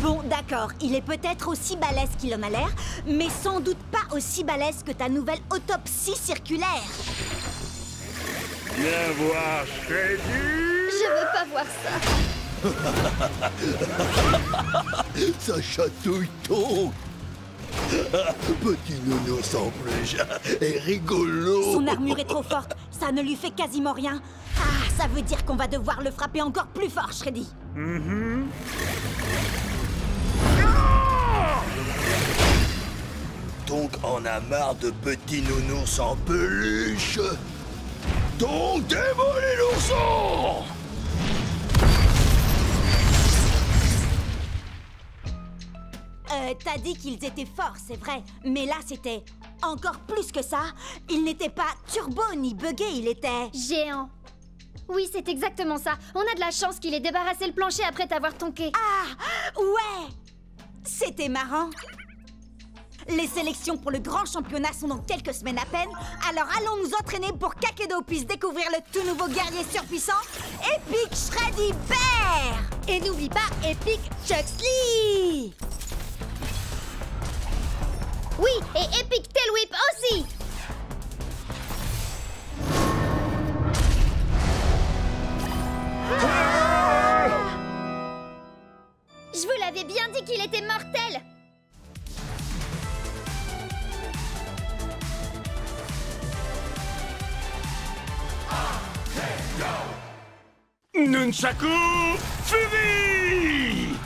Bon, d'accord, il est peut-être aussi balèze qu'il en a l'air, mais sans doute pas aussi balèze que ta nouvelle autopsie circulaire. Viens voir Shreddy. Je veux pas voir ça. Ça chatouille donc. Petit nounours en plus est rigolo. Son armure est trop forte, ça ne lui fait quasiment rien. Ah, ça veut dire qu'on va devoir le frapper encore plus fort, Shreddy. Donc on a marre de petits nounours en peluche. Donc démolis l'ourson. T'as dit qu'ils étaient forts, c'est vrai. Mais là, c'était encore plus que ça. Il n'était pas turbo ni buggé, il était... géant. Oui, c'est exactement ça. On a de la chance qu'il ait débarrassé le plancher après t'avoir tonké. Ah, ouais. C'était marrant. Les sélections pour le grand championnat sont dans quelques semaines à peine. Alors allons nous entraîner pour qu'Akedo puisse découvrir le tout nouveau guerrier surpuissant, Epic Shreddy Bear. Et n'oublie pas Epic Chuxley. Oui, et Epic Tail Whip aussi. Je vous l'avais bien dit qu'il était mortel. Nunchaku Fury!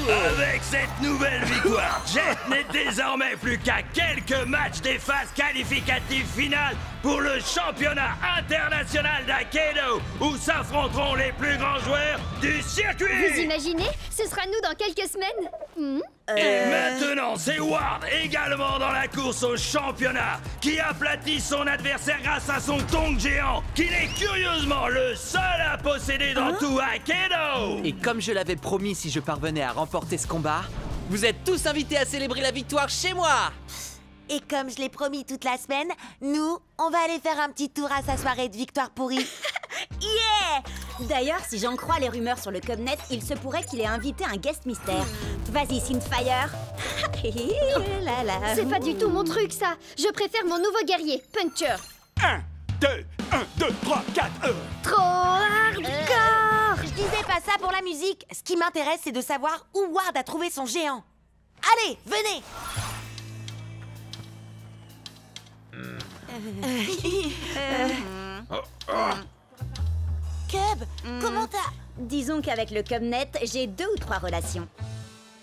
Avec cette nouvelle victoire, Jet n'est désormais plus qu'à quelques matchs des phases qualificatives finales pour le championnat international d'Akedo, où s'affronteront les plus grands joueurs du circuit. Vous imaginez? Ce sera nous dans quelques semaines. Et maintenant, c'est Ward, également dans la course au championnat, qui aplatit son adversaire grâce à son tonk géant, qu'il est curieusement le seul à posséder dans tout Akedo. Et comme je l'avais promis, si je parvenais à remporter ce combat, vous êtes tous invités à célébrer la victoire chez moi. Et comme je l'ai promis toute la semaine, nous, on va aller faire un petit tour à sa soirée de victoire pourrie. Yeah! D'ailleurs, si j'en crois les rumeurs sur le Cubnet, il se pourrait qu'il ait invité un guest mystère. Vas-y, Synthfire. C'est pas du tout mon truc, ça. Je préfère mon nouveau guerrier, Puncher. 1, 2, 3, 4, Trop hardcore. Je disais pas ça pour la musique. Ce qui m'intéresse, c'est de savoir où Ward a trouvé son géant. Allez, venez. Cub, comment t'as... Disons qu'avec le Cubnet, j'ai 2 ou 3 relations.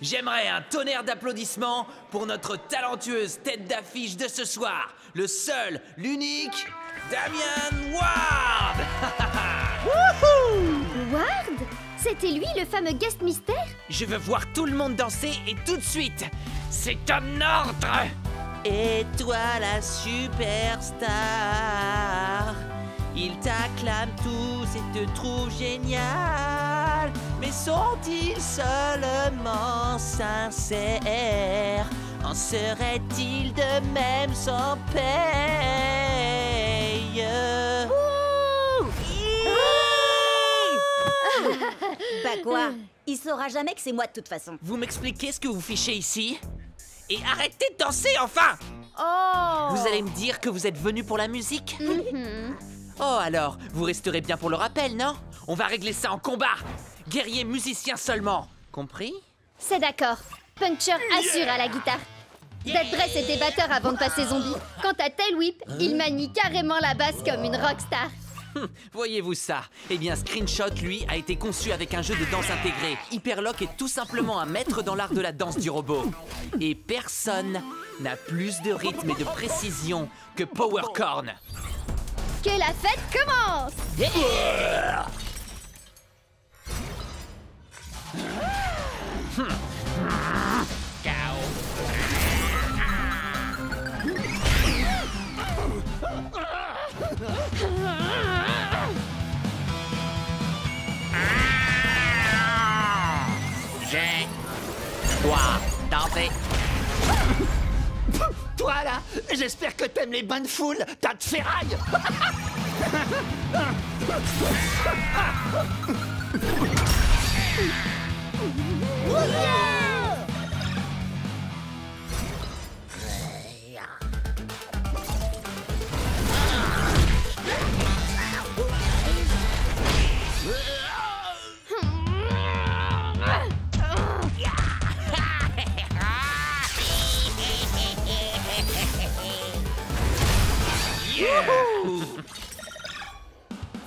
J'aimerais un tonnerre d'applaudissements pour notre talentueuse tête d'affiche de ce soir, le seul, l'unique, Damian Ward. Ward? C'était lui, le fameux guest mystère? Je veux voir tout le monde danser et tout de suite. C'est un ordre. Et toi la superstar, ils t'acclament tous et te trouvent génial. Mais sont-ils seulement sincères? En serait-il de même sans paye? Bah quoi? Il saura jamais que c'est moi de toute façon. Vous m'expliquez ce que vous fichez ici? Et arrêtez de danser, enfin! Oh! Vous allez me dire que vous êtes venu pour la musique? Oh alors, vous resterez bien pour le rappel, non? On va régler ça en combat! Guerrier musicien seulement, compris? C'est d'accord. Puncher assure à la guitare. Dead Dress était batteur avant de passer zombie. Quant à Tail Whip, il manie carrément la basse comme une rockstar. Voyez-vous ça? Eh bien, Screenshot, lui, a été conçu avec un jeu de danse intégré. Hyperlock est tout simplement un maître dans l'art de la danse du robot. Et personne n'a plus de rythme et de précision que Powercorn. Que la fête commence! J'ai... Toi, tenter. Toi là, j'espère que t'aimes les bains de foule, tas de ferraille.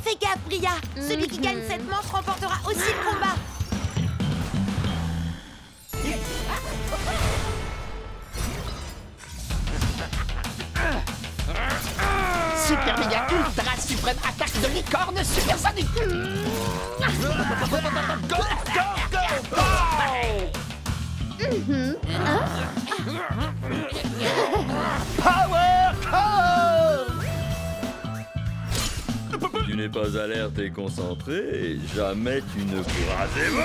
Fais gaffe, Bria. Celui qui gagne cette manche remportera aussi le combat. Super méga ultra suprême attaque de licorne supersonique. Go, go, go, go. Power Core. Tu n'es pas alerte et concentré, et jamais tu ne pourras évoluer.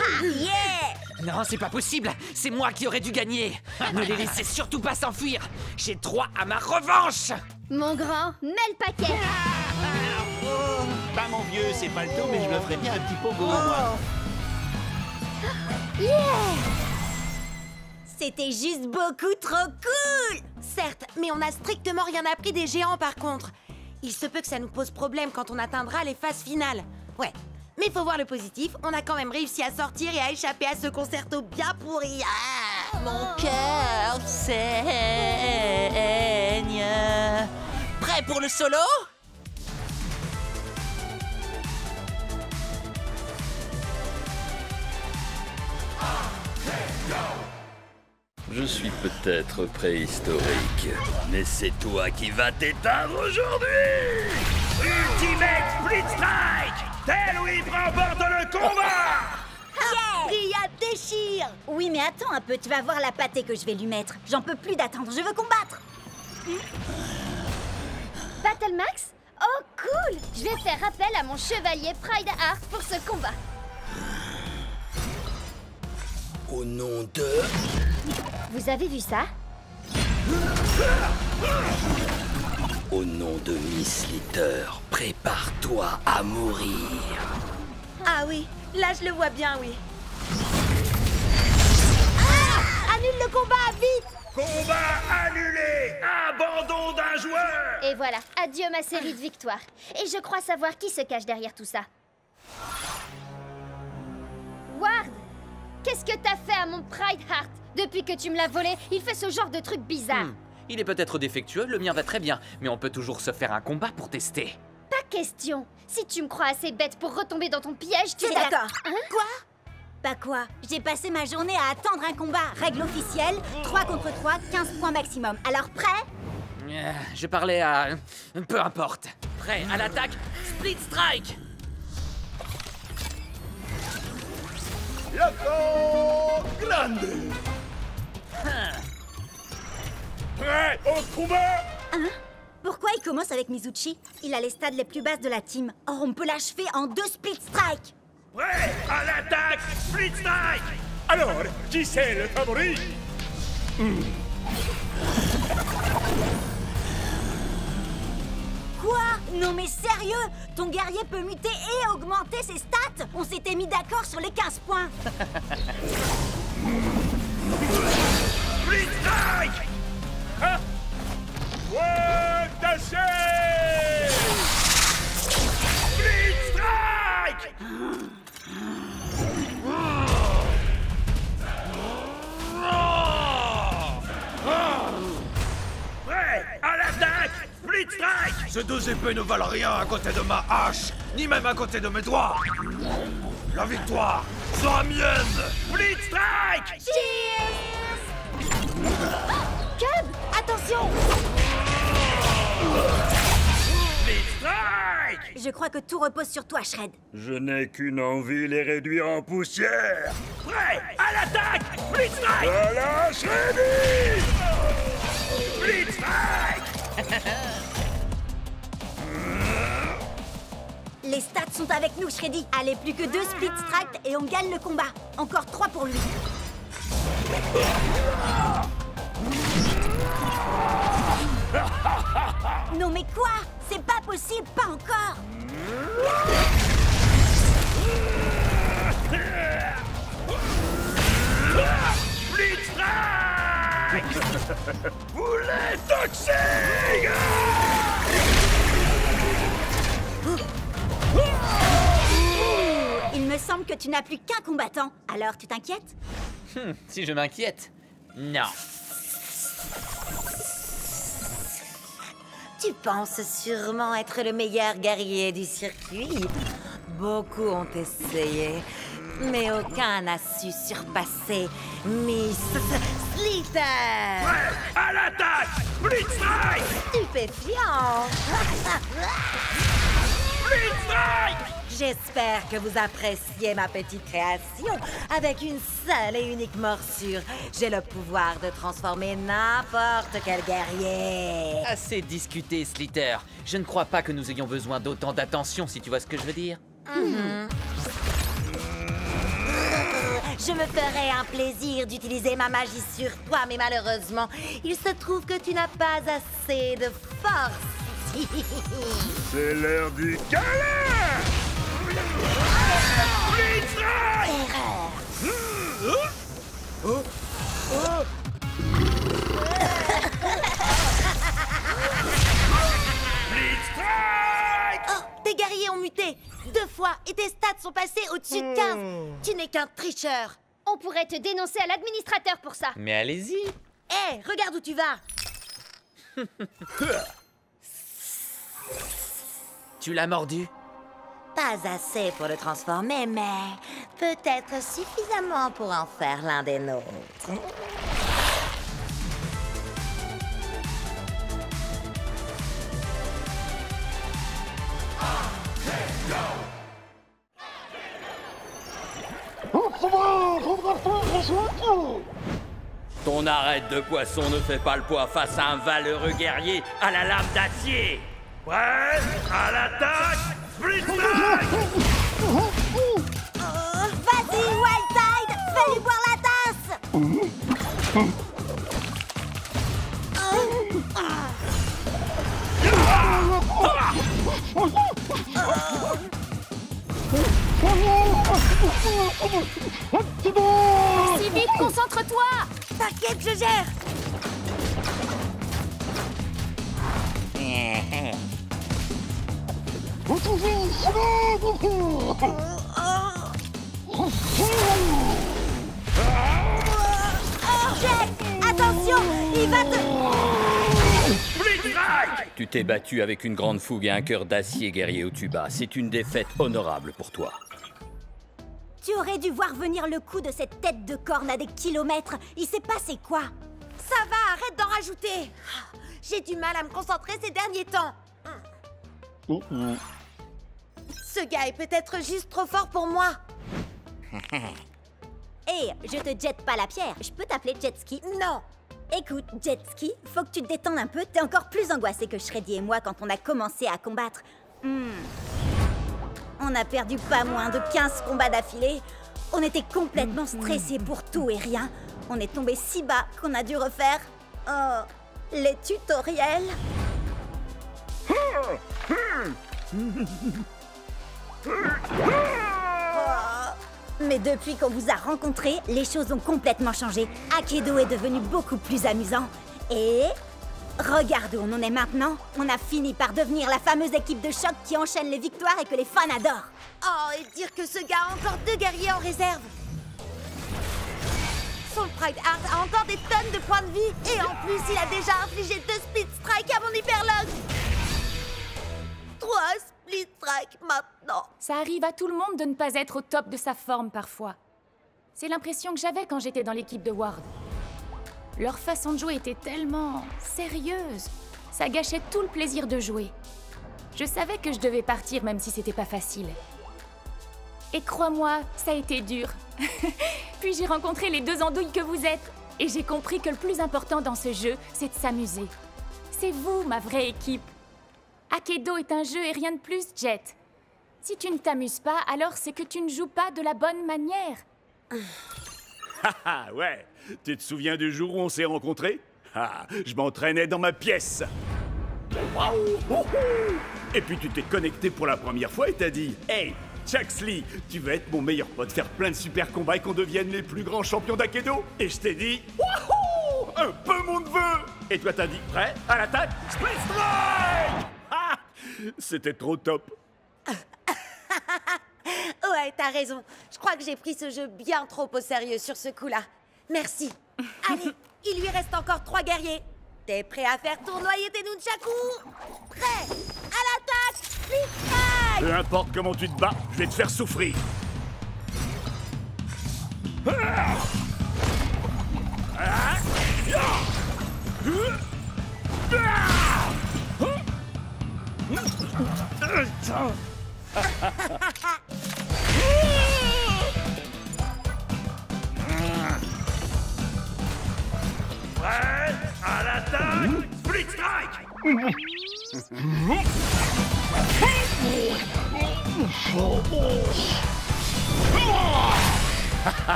Ah, yeah! Non, c'est pas possible. C'est moi qui aurais dû gagner. Ne les laissez surtout pas s'enfuir. J'ai droit à ma revanche. Mon grand, mets le paquet. Bah mon vieux, c'est pas le tout, mais je me ferais bien un petit pogo, moi. Yeah! C'était juste beaucoup trop cool! Certes, mais on n'a strictement rien appris des géants par contre. Il se peut que ça nous pose problème quand on atteindra les phases finales. Ouais, mais faut voir le positif, on a quand même réussi à sortir et à échapper à ce concerto bien pourri. Ah, mon cœur saigne. Prêt pour le solo? Je suis peut-être préhistorique, mais c'est toi qui vas t'éteindre aujourd'hui. Ultimate Split Strike! Tel Whip remporte le combat! Bria déchire! Oui, mais attends un peu, tu vas voir la pâtée que je vais lui mettre. J'en peux plus d'attendre, je veux combattre! Battle Max? Oh, cool! Je vais faire appel à mon chevalier Pride Heart pour ce combat. Au nom de... Vous avez vu ça? Au nom de Miss Litter, prépare-toi à mourir. Ah oui, là je le vois bien, oui. Annule le combat, vite! Combat annulé! Abandon d'un joueur! Et voilà, adieu ma série de victoires. Et je crois savoir qui se cache derrière tout ça. Ward! Qu'est-ce que t'as fait à mon Pride Heart? Depuis que tu me l'as volé, il fait ce genre de truc bizarre. Il est peut-être défectueux, le mien va très bien, mais on peut toujours se faire un combat pour tester. Pas question. Si tu me crois assez bête pour retomber dans ton piège, tu C'est d'accord. Hein? Quoi? Bah quoi? J'ai passé ma journée à attendre un combat. Règle officielle, 3 contre 3, 15 points maximum. Alors prêt? Je parlais à... peu importe. Prêt à l'attaque, Split Strike! Loco Grande! Prêt au combat? Hein? Pourquoi il commence avec Mizuchi? Il a les stades les plus basses de la team. Or, on peut l'achever en 2 split strike. Prêt à l'attaque, Split Strike! Alors, qui c'est le favori? Quoi? Non mais sérieux? Ton guerrier peut muter et augmenter ses stats? On s'était mis d'accord sur les 15 points. Split Strike! Hein? Ouais, d'acier! Split Strike! Prêt à l'attaque, Split Strike! Ces deux épées ne valent rien à côté de ma hache, ni même à côté de mes doigts. La victoire sera mienne. Split Strike! Cub, attention! Split Strike! Je crois que tout repose sur toi, Shred. Je n'ai qu'une envie, les réduire en poussière. Prêt à l'attaque! Blitzstrike! Voilà, Shreddy! Blitzstrike! Les stats sont avec nous, Shreddy. Allez, plus que 2 Split Strike et on gagne le combat. Encore 3 pour lui. Non mais quoi? C'est pas possible, pas encore. Blitzstrike! Boulet toxique! Il me semble que tu n'as plus qu'un combattant. Alors, tu t'inquiètes? Si je m'inquiète? Non. Tu penses sûrement être le meilleur guerrier du circuit. Beaucoup ont essayé, mais aucun n'a su surpasser Miss Slither. Prêt à l'attaque! Blitzstrike! Stupéfiant. Blitzstrike! J'espère que vous appréciez ma petite création. Avec une seule et unique morsure, j'ai le pouvoir de transformer n'importe quel guerrier. Assez discuté, Slither. Je ne crois pas que nous ayons besoin d'autant d'attention, si tu vois ce que je veux dire. Je me ferais un plaisir d'utiliser ma magie sur toi, mais malheureusement, il se trouve que tu n'as pas assez de force. C'est l'heure du câlin! Oh, tes guerriers ont muté 2 fois et tes stats sont passés au-dessus de 15. Tu n'es qu'un tricheur. On pourrait te dénoncer à l'administrateur pour ça. Mais allez-y. Hé, regarde où tu vas. Tu l'as mordu? Pas assez pour le transformer, mais peut-être suffisamment pour en faire l'un des nôtres. Ton arête de poisson ne fait pas le poids face à un valeureux guerrier à la lame d'acier. Prêt à l'attaque! Blitzstrike! Vas-y, Wildtide! Fais-lui boire la tasse! Si vite, concentre-toi! T'inquiète, je gère! Jet! Attention! Il va te... Tu t'es battu avec une grande fougue et un cœur d'acier, guerrier Otuba. C'est une défaite honorable pour toi. Tu aurais dû voir venir le coup de cette tête de corne à des kilomètres. Il s'est passé quoi? Ça va, arrête d'en rajouter. J'ai du mal à me concentrer ces derniers temps. Ce gars est peut-être juste trop fort pour moi. Hé, je te jette pas la pierre. Je peux t'appeler Jetski? Non. Écoute, Jetski, faut que tu te détendes un peu. T'es encore plus angoissé que Shreddy et moi quand on a commencé à combattre. On a perdu pas moins de 15 combats d'affilée. On était complètement stressés pour tout et rien. On est tombé si bas qu'on a dû refaire... les tutoriels. Mais depuis qu'on vous a rencontrés, les choses ont complètement changé. Akedo est devenu beaucoup plus amusant. Et... regarde où on en est maintenant. On a fini par devenir la fameuse équipe de choc qui enchaîne les victoires et que les fans adorent. Oh, et dire que ce gars a encore 2 guerriers en réserve. Son Pride Heart a encore des tonnes de points de vie. Et en plus, il a déjà infligé 2 Split Strike à mon Hyperlog. 3 Split Strike maintenant. Ça arrive à tout le monde de ne pas être au top de sa forme parfois. C'est l'impression que j'avais quand j'étais dans l'équipe de Ward. Leur façon de jouer était tellement sérieuse. Ça gâchait tout le plaisir de jouer. Je savais que je devais partir même si c'était pas facile. Et crois-moi, ça a été dur. Puis j'ai rencontré les deux andouilles que vous êtes. Et j'ai compris que le plus important dans ce jeu, c'est de s'amuser. C'est vous, ma vraie équipe. Akedo est un jeu et rien de plus, Jet. Si tu ne t'amuses pas, alors c'est que tu ne joues pas de la bonne manière. Haha, ouais. Tu te souviens du jour où on s'est rencontrés? Ah, je m'entraînais dans ma pièce. Et puis tu t'es connecté pour la première fois et t'as dit « Hey, Chuxley, tu veux être mon meilleur pote, faire plein de super combats et qu'on devienne les plus grands champions d'Akedo ?» Et je t'ai dit « Wouhou, un peu mon neveu !» Et toi t'as dit « Prêt, à l'attaque, Split Strike !» Ah, c'était trop top. Ouais, t'as raison. Je crois que j'ai pris ce jeu bien trop au sérieux sur ce coup-là. Merci. Allez, il lui reste encore 3 guerriers. T'es prêt à faire tournoyer tes nunchakus? Prêt? À l'attaque! Split Strike! Peu importe comment tu te bats, je vais te faire souffrir. Prêt? À l'attaque! Split Strike!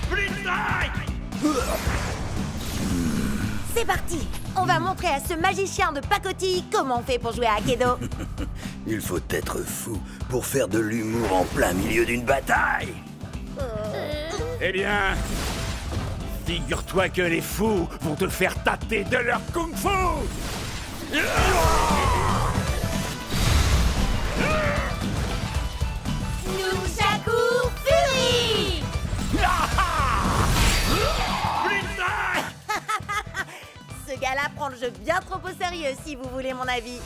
Split Strike! C'est parti! On va montrer à ce magicien de pacotille comment on fait pour jouer à Akedo. Il faut être fou pour faire de l'humour en plein milieu d'une bataille. Eh bien, figure-toi que les fous vont te faire tâter de leur kung-fu. Nunchaku Fury! Ce gars-là prend le jeu bien trop au sérieux, si vous voulez mon avis.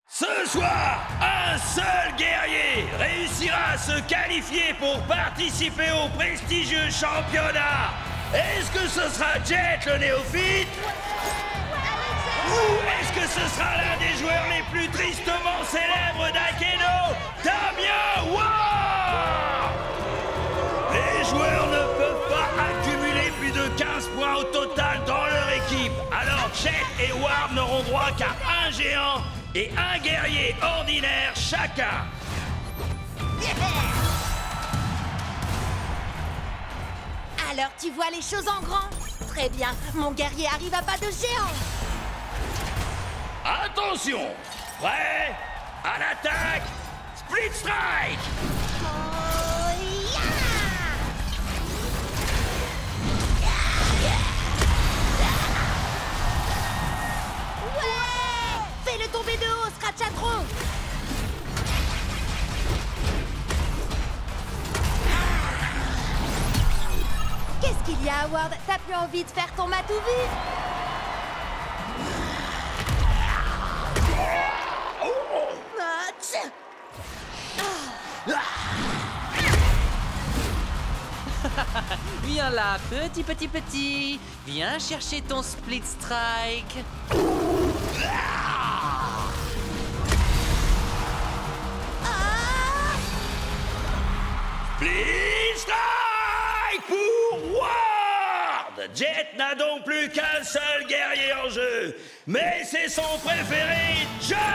Ce soir, un seul guerrier réussira à se qualifier pour participer au prestigieux championnat. Est-ce que ce sera Jet le néophyte? Ou est-ce que ce sera l'un des joueurs les plus tristement célèbres d'Akedo, Damien Ward? Les joueurs ne peuvent pas accumuler plus de 15 points au total dans leur équipe. Alors Jet et Ward n'auront droit qu'à un géant et un guerrier ordinaire chacun. Alors tu vois les choses en grand? Très bien, mon guerrier arrive à pas de géant. Attention! Prêt? À l'attaque! Split Strike! Ouais! Fais-le tomber de haut, Scratchatron! Qu'est-ce qu'il y a, Howard? T'as plus envie de faire ton matou vu? Viens là, petit. Viens chercher ton Split Strike. Split Strike pour Ward! Jet n'a donc plus qu'un seul guerrier en jeu, mais c'est son préféré, Chuxley!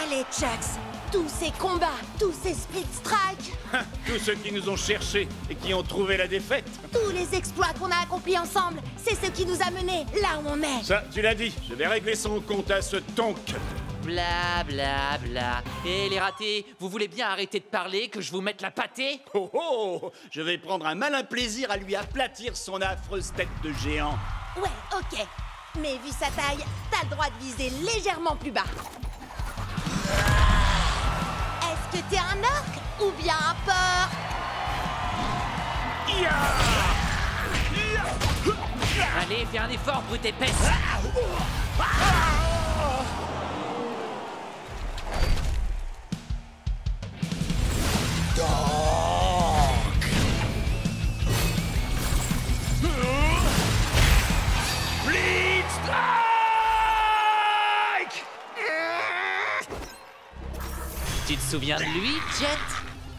Allez, Chucks, tous ces combats, tous ces Split Strikes, Tous ceux qui nous ont cherchés et qui ont trouvé la défaite. tous les exploits qu'on a accomplis ensemble, c'est ce qui nous a menés là où on est. Ça, tu l'as dit. Je vais régler son compte à ce tonk. Bla bla bla. Et les ratés, vous voulez bien arrêter de parler, que je vous mette la pâtée? Oh oh! Je vais prendre un malin plaisir à lui aplatir son affreuse tête de géant. Ouais, ok. Mais vu sa taille, t'as le droit de viser légèrement plus bas. que t'es un orc ou bien un porc? Allez, fais un effort, brute épaisse. Blitz Strike! Tu te souviens de lui, Jet?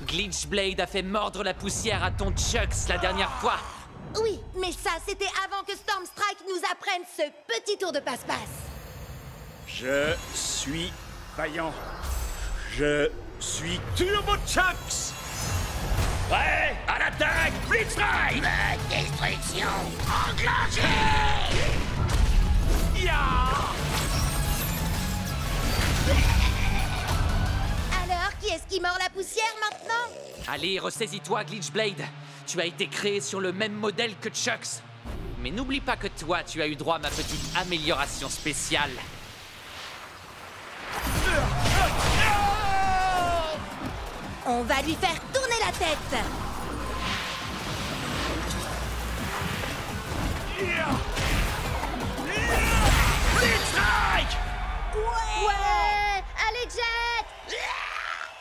Glitchblade a fait mordre la poussière à ton Chucks la dernière fois. Oui, mais ça, c'était avant que Stormstrike nous apprenne ce petit tour de passe-passe. Je suis vaillant. Je suis Turbo Chucks. Prêt à l'attaque, Blitz Strike! Destruction enclenchée! Alors, qui est-ce qui mord la poussière maintenant? Allez, ressaisis-toi, Glitchblade. Tu as été créé sur le même modèle que Chucks. Mais n'oublie pas que toi, tu as eu droit à ma petite amélioration spéciale. On va lui faire tourner la tête. Blitz Strike! Ouais! Allez, Jet!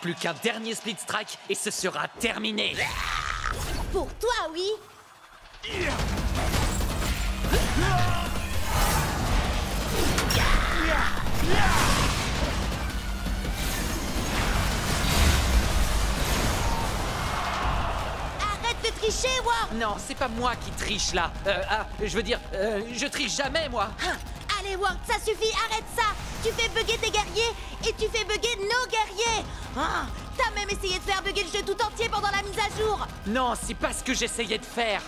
Plus qu'un dernier Split Strike et ce sera terminé. Pour toi, oui. Arrête de tricher, War. Non, c'est pas moi qui triche là. Je triche jamais, moi. Allez, Ward, ça suffit, arrête ça. Tu fais bugger tes guerriers et tu fais bugger nos guerriers. Ah, t'as même essayé de faire bugger le jeu tout entier pendant la mise à jour. Non, c'est pas ce que j'essayais de faire.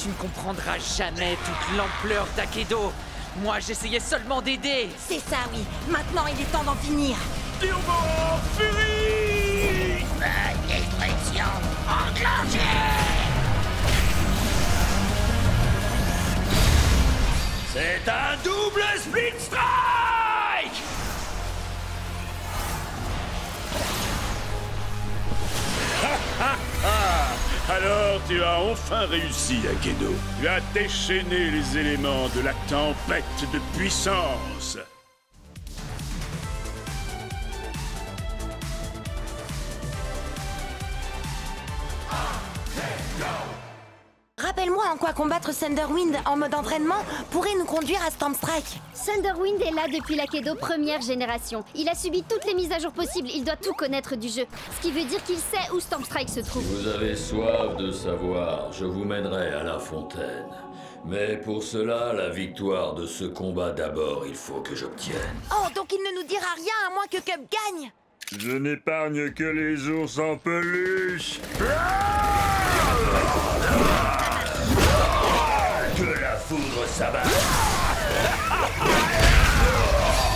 Tu ne comprendras jamais toute l'ampleur d'Akedo. Moi, j'essayais seulement d'aider. C'est ça, oui. Maintenant, il est temps d'en finir. Turbo Fury! Destruction enclenchée! C'est un double Split Strike! Alors tu as enfin réussi, Akedo. Tu as déchaîné les éléments de la tempête de puissance. Rappelle-moi en quoi combattre Thunderwind en mode entraînement pourrait nous conduire à Stormstrike. Thunderwind est là depuis l'Akedo première génération. Il a subi toutes les mises à jour possibles, il doit tout connaître du jeu. Ce qui veut dire qu'il sait où Stormstrike se trouve. Vous avez soif de savoir, je vous mènerai à la fontaine. Mais pour cela, la victoire de ce combat d'abord, il faut que j'obtienne. Oh, donc il ne nous dira rien à moins que Cub gagne. Je n'épargne que les ours en peluche. Que la foudre s'abatte.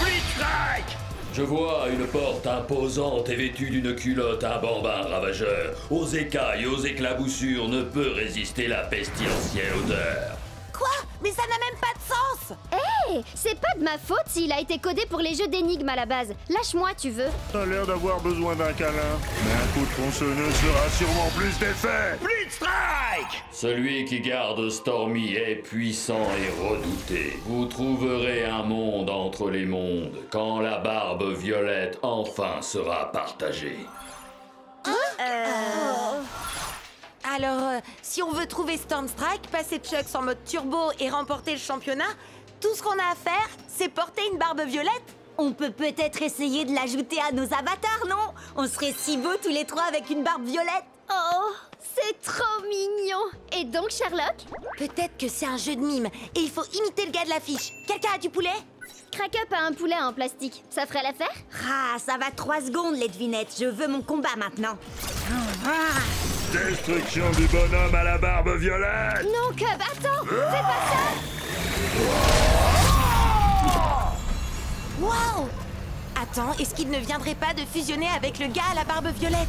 Blitz Strike! Je vois une porte imposante et vêtue d'une culotte, un bambin ravageur. Aux écailles, aux éclaboussures, ne peut résister la pestilentielle odeur. Quoi? Mais ça n'a même pas de sens. Hé, c'est pas de ma faute s'il a été codé pour les jeux d'énigmes à la base. Lâche-moi, tu veux. T'as l'air d'avoir besoin d'un câlin. Mais un coup de tronçonneuse fera sûrement plus d'effet. Blitz Strike! Celui qui garde Stormy est puissant et redouté. Vous trouverez un monde entre les mondes quand la barbe violette enfin sera partagée. Alors, si on veut trouver Stormstrike, passer Chucks en mode turbo et remporter le championnat, tout ce qu'on a à faire, c'est porter une barbe violette. On peut peut-être essayer de l'ajouter à nos avatars, non? On serait si beaux tous les trois avec une barbe violette. Oh, c'est trop mignon. Et donc, Sherlock? Peut-être que c'est un jeu de mime et il faut imiter le gars de l'affiche. Quelqu'un a du poulet? Crack-up a un poulet en plastique. Ça ferait l'affaire? Ah, ça va 3 secondes, les devinettes. Je veux mon combat maintenant. Destruction du bonhomme à la barbe violette. Non, Cub, attends. Fais pas ça. Wow! Attends, est-ce qu'il ne viendrait pas de fusionner avec le gars à la barbe violette?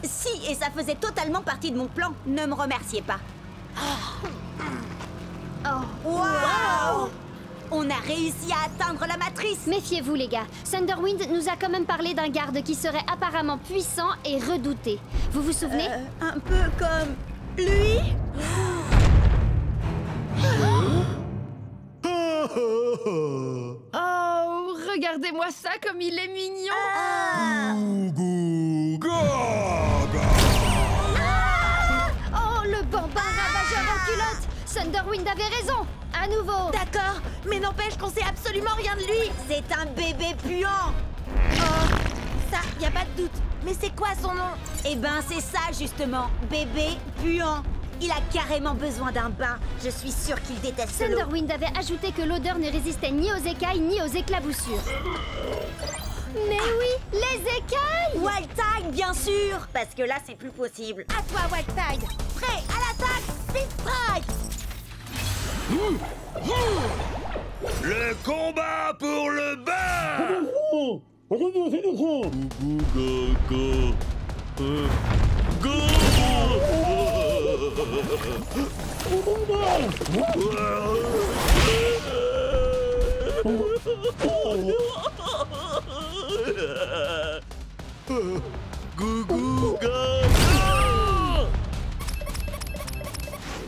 Si, et ça faisait totalement partie de mon plan. Ne me remerciez pas. Wow! On a réussi à atteindre la matrice. Méfiez-vous les gars, Thunderwind nous a quand même parlé d'un garde qui serait apparemment puissant et redouté. Vous vous souvenez? Un peu comme... lui. Oh, regardez-moi ça comme il est mignon. Oh, le bambin ravageur en culotte. Thunderwind avait raison. À nouveau. D'accord, mais n'empêche qu'on sait absolument rien de lui. C'est un bébé puant. Oh, ça, y a pas de doute. Mais c'est quoi son nom? Eh ben, c'est ça justement, bébé puant. Il a carrément besoin d'un bain. Je suis sûre qu'il déteste l'eau. Thunderwind avait ajouté que l'odeur ne résistait ni aux écailles ni aux éclaboussures. Mais oui, les écailles! Wildtide, bien sûr. Parce que là, c'est plus possible. À toi, Wildtide. Prêt, à l'attaque, Speed Strike. Le combat pour le bain.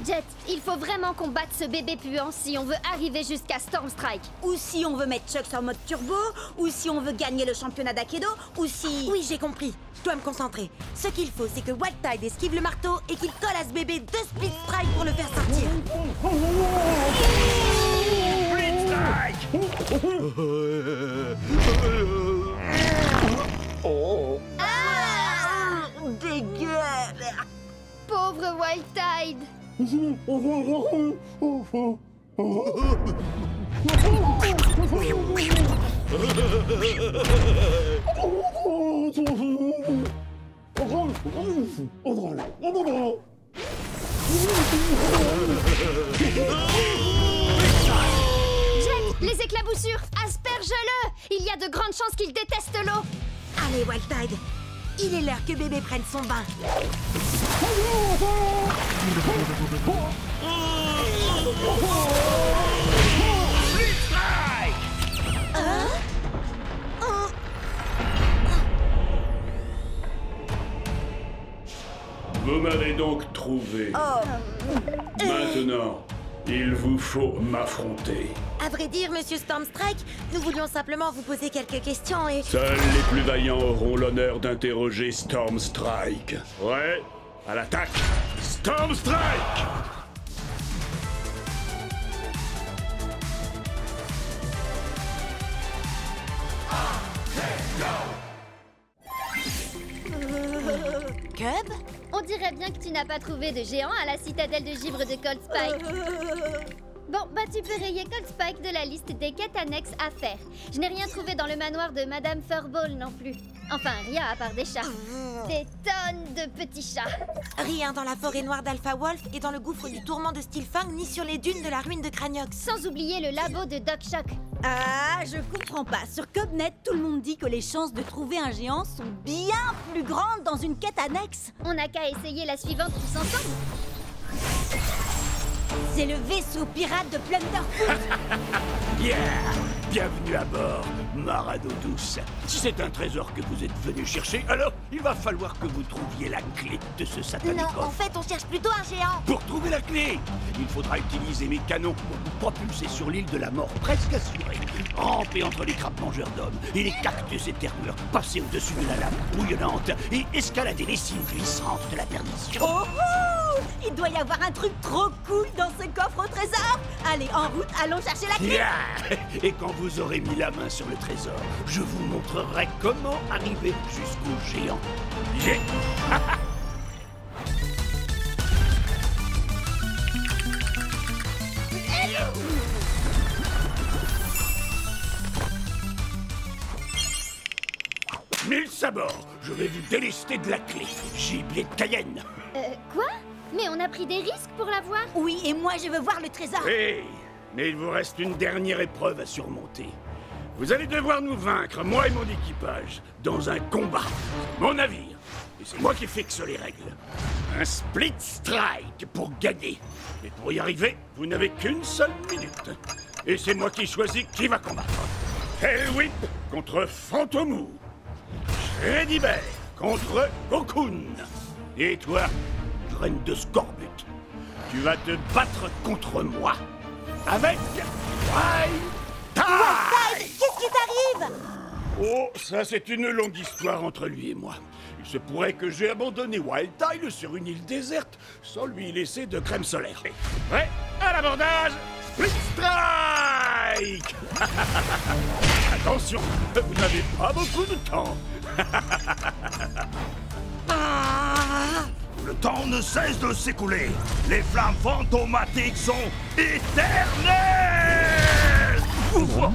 Jet, il faut vraiment qu'on batte ce bébé puant si on veut arriver jusqu'à Stormstrike. Ou si on veut mettre Chuck sur mode turbo, ou si on veut gagner le championnat d'Akedo, ou si... Oui, j'ai compris. Je dois me concentrer. Ce qu'il faut, c'est que Wildtide esquive le marteau et qu'il colle à ce bébé 2 Speed Strike pour le faire sortir. Speed Strike. Dégueu. Pauvre Wildtide. Jet, les éclaboussures, asperge-le. Il y a de grandes chances qu'il déteste l'eau. Allez, Wildtide. Il est l'heure que bébé prenne son bain. Speed Strike. Vous m'avez donc trouvé. Maintenant, il vous faut m'affronter. À vrai dire, Monsieur Stormstrike, nous voulions simplement vous poser quelques questions et... Seuls les plus vaillants auront l'honneur d'interroger Stormstrike. Ouais, à l'attaque. Stormstrike! Cub? On dirait bien que tu n'as pas trouvé de géant à la citadelle de givre de Cold Spike. Bon, bah tu peux rayer Cold Spike de la liste des quêtes annexes à faire. Je n'ai rien trouvé dans le manoir de Madame Furball non plus. Enfin, rien à part des chats. Des tonnes de petits chats. Rien dans la forêt noire d'Alpha Wolf et dans le gouffre du tourment de Steelfang, ni sur les dunes de la ruine de Craniox. Sans oublier le labo de Doc Shock. Ah, je comprends pas. Sur Cubnet, tout le monde dit que les chances de trouver un géant sont bien plus grandes dans une quête annexe. On n'a qu'à essayer la suivante tous ensemble. C'est le vaisseau pirate de Plunderfoot. Yeah! Bienvenue à bord, Marado douce. Si c'est un trésor que vous êtes venu chercher, alors il va falloir que vous trouviez la clé de ce satanique Non, coffre. en fait, on cherche plutôt un géant. Pour trouver la clé, il faudra utiliser mes canons pour vous propulser sur l'île de la mort presque assurée. Ramper entre les crabes mangeurs d'hommes et les cactus éterneurs, passer au-dessus de la lave bouillonnante et escalader les cimes glissantes de la perdition. Oh, oh! Il doit y avoir un truc trop cool dans ce coffre au trésor. Allez, en route, allons chercher la clé. Yeah! Et quand vous aurez mis la main sur le trésor, je vous montrerai comment arriver jusqu'au géant. J'ai... Mille sabords, je vais vous délester de la clé. Gibier de Cayenne. Quoi? Mais on a pris des risques pour l'avoir. Oui, et moi je veux voir le trésor. Oui, mais il vous reste une dernière épreuve à surmonter. Vous allez devoir nous vaincre, moi et mon équipage, dans un combat. Mon navire. Et c'est moi qui fixe les règles. Un split strike pour gagner. Mais pour y arriver, vous n'avez qu'une seule minute. Et c'est moi qui choisis qui va combattre. Hellwhip contre Fantomou. Shreddy Bear contre Cocoon. Et toi, graine de scorbut, tu vas te battre contre moi. Avec Wildtide. Qu'est-ce qui t'arrive? Oh, ça c'est une longue histoire entre lui et moi. Il se pourrait que j'ai abandonné Wildtide sur une île déserte sans lui laisser de crème solaire. Prêt à l'abordage, Split Strike. Attention, vous n'avez pas beaucoup de temps. Le temps ne cesse de s'écouler. Les flammes fantomatiques sont éternelles. Oh,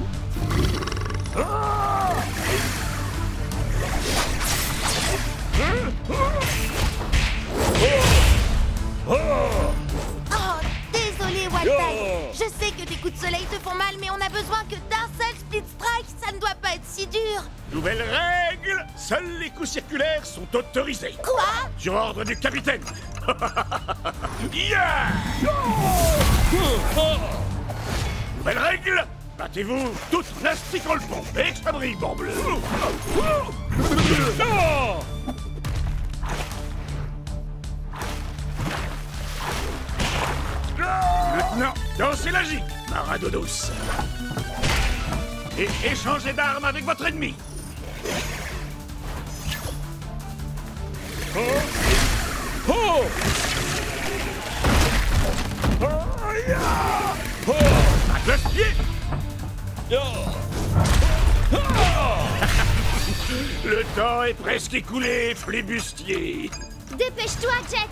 désolé, Wildtide. Je sais que tes coups de soleil te font mal, mais on a besoin que d'un seul Split Strike. Ça ne doit pas être si dur. Nouvelle règle, seuls les coups circulaires sont autorisés. Quoi? Sur ordre du capitaine. Yeah! Nouvelle règle, battez-vous toutes nastiques en le fond. Extra brillant bleu. Maintenant, dansez la gigue, marado douce. Et échangez d'armes avec votre ennemi. Oh! Oh! À cloche-pied. Le temps est presque écoulé, flibustier. Dépêche-toi, Jet.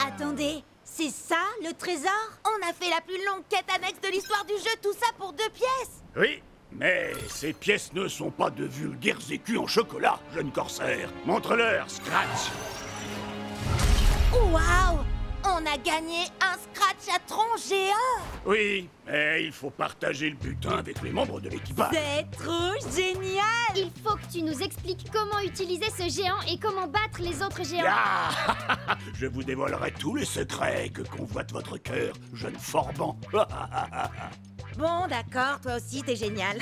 Attendez, c'est ça le trésor? On a fait la plus longue quête annexe de l'histoire du jeu, tout ça pour 2 pièces. Oui, mais ces pièces ne sont pas de vulgaires écus en chocolat, jeune corsaire. Montre-leur, Scratch. Waouh! On a gagné un Scratch à tronc géant. Oui, mais il faut partager le butin avec les membres de l'équipage. C'est trop génial! Il faut que tu nous expliques comment utiliser ce géant et comment battre les autres géants. Je vous dévoilerai tous les secrets que convoite votre cœur, jeune forban. Bon, d'accord, toi aussi, t'es génial.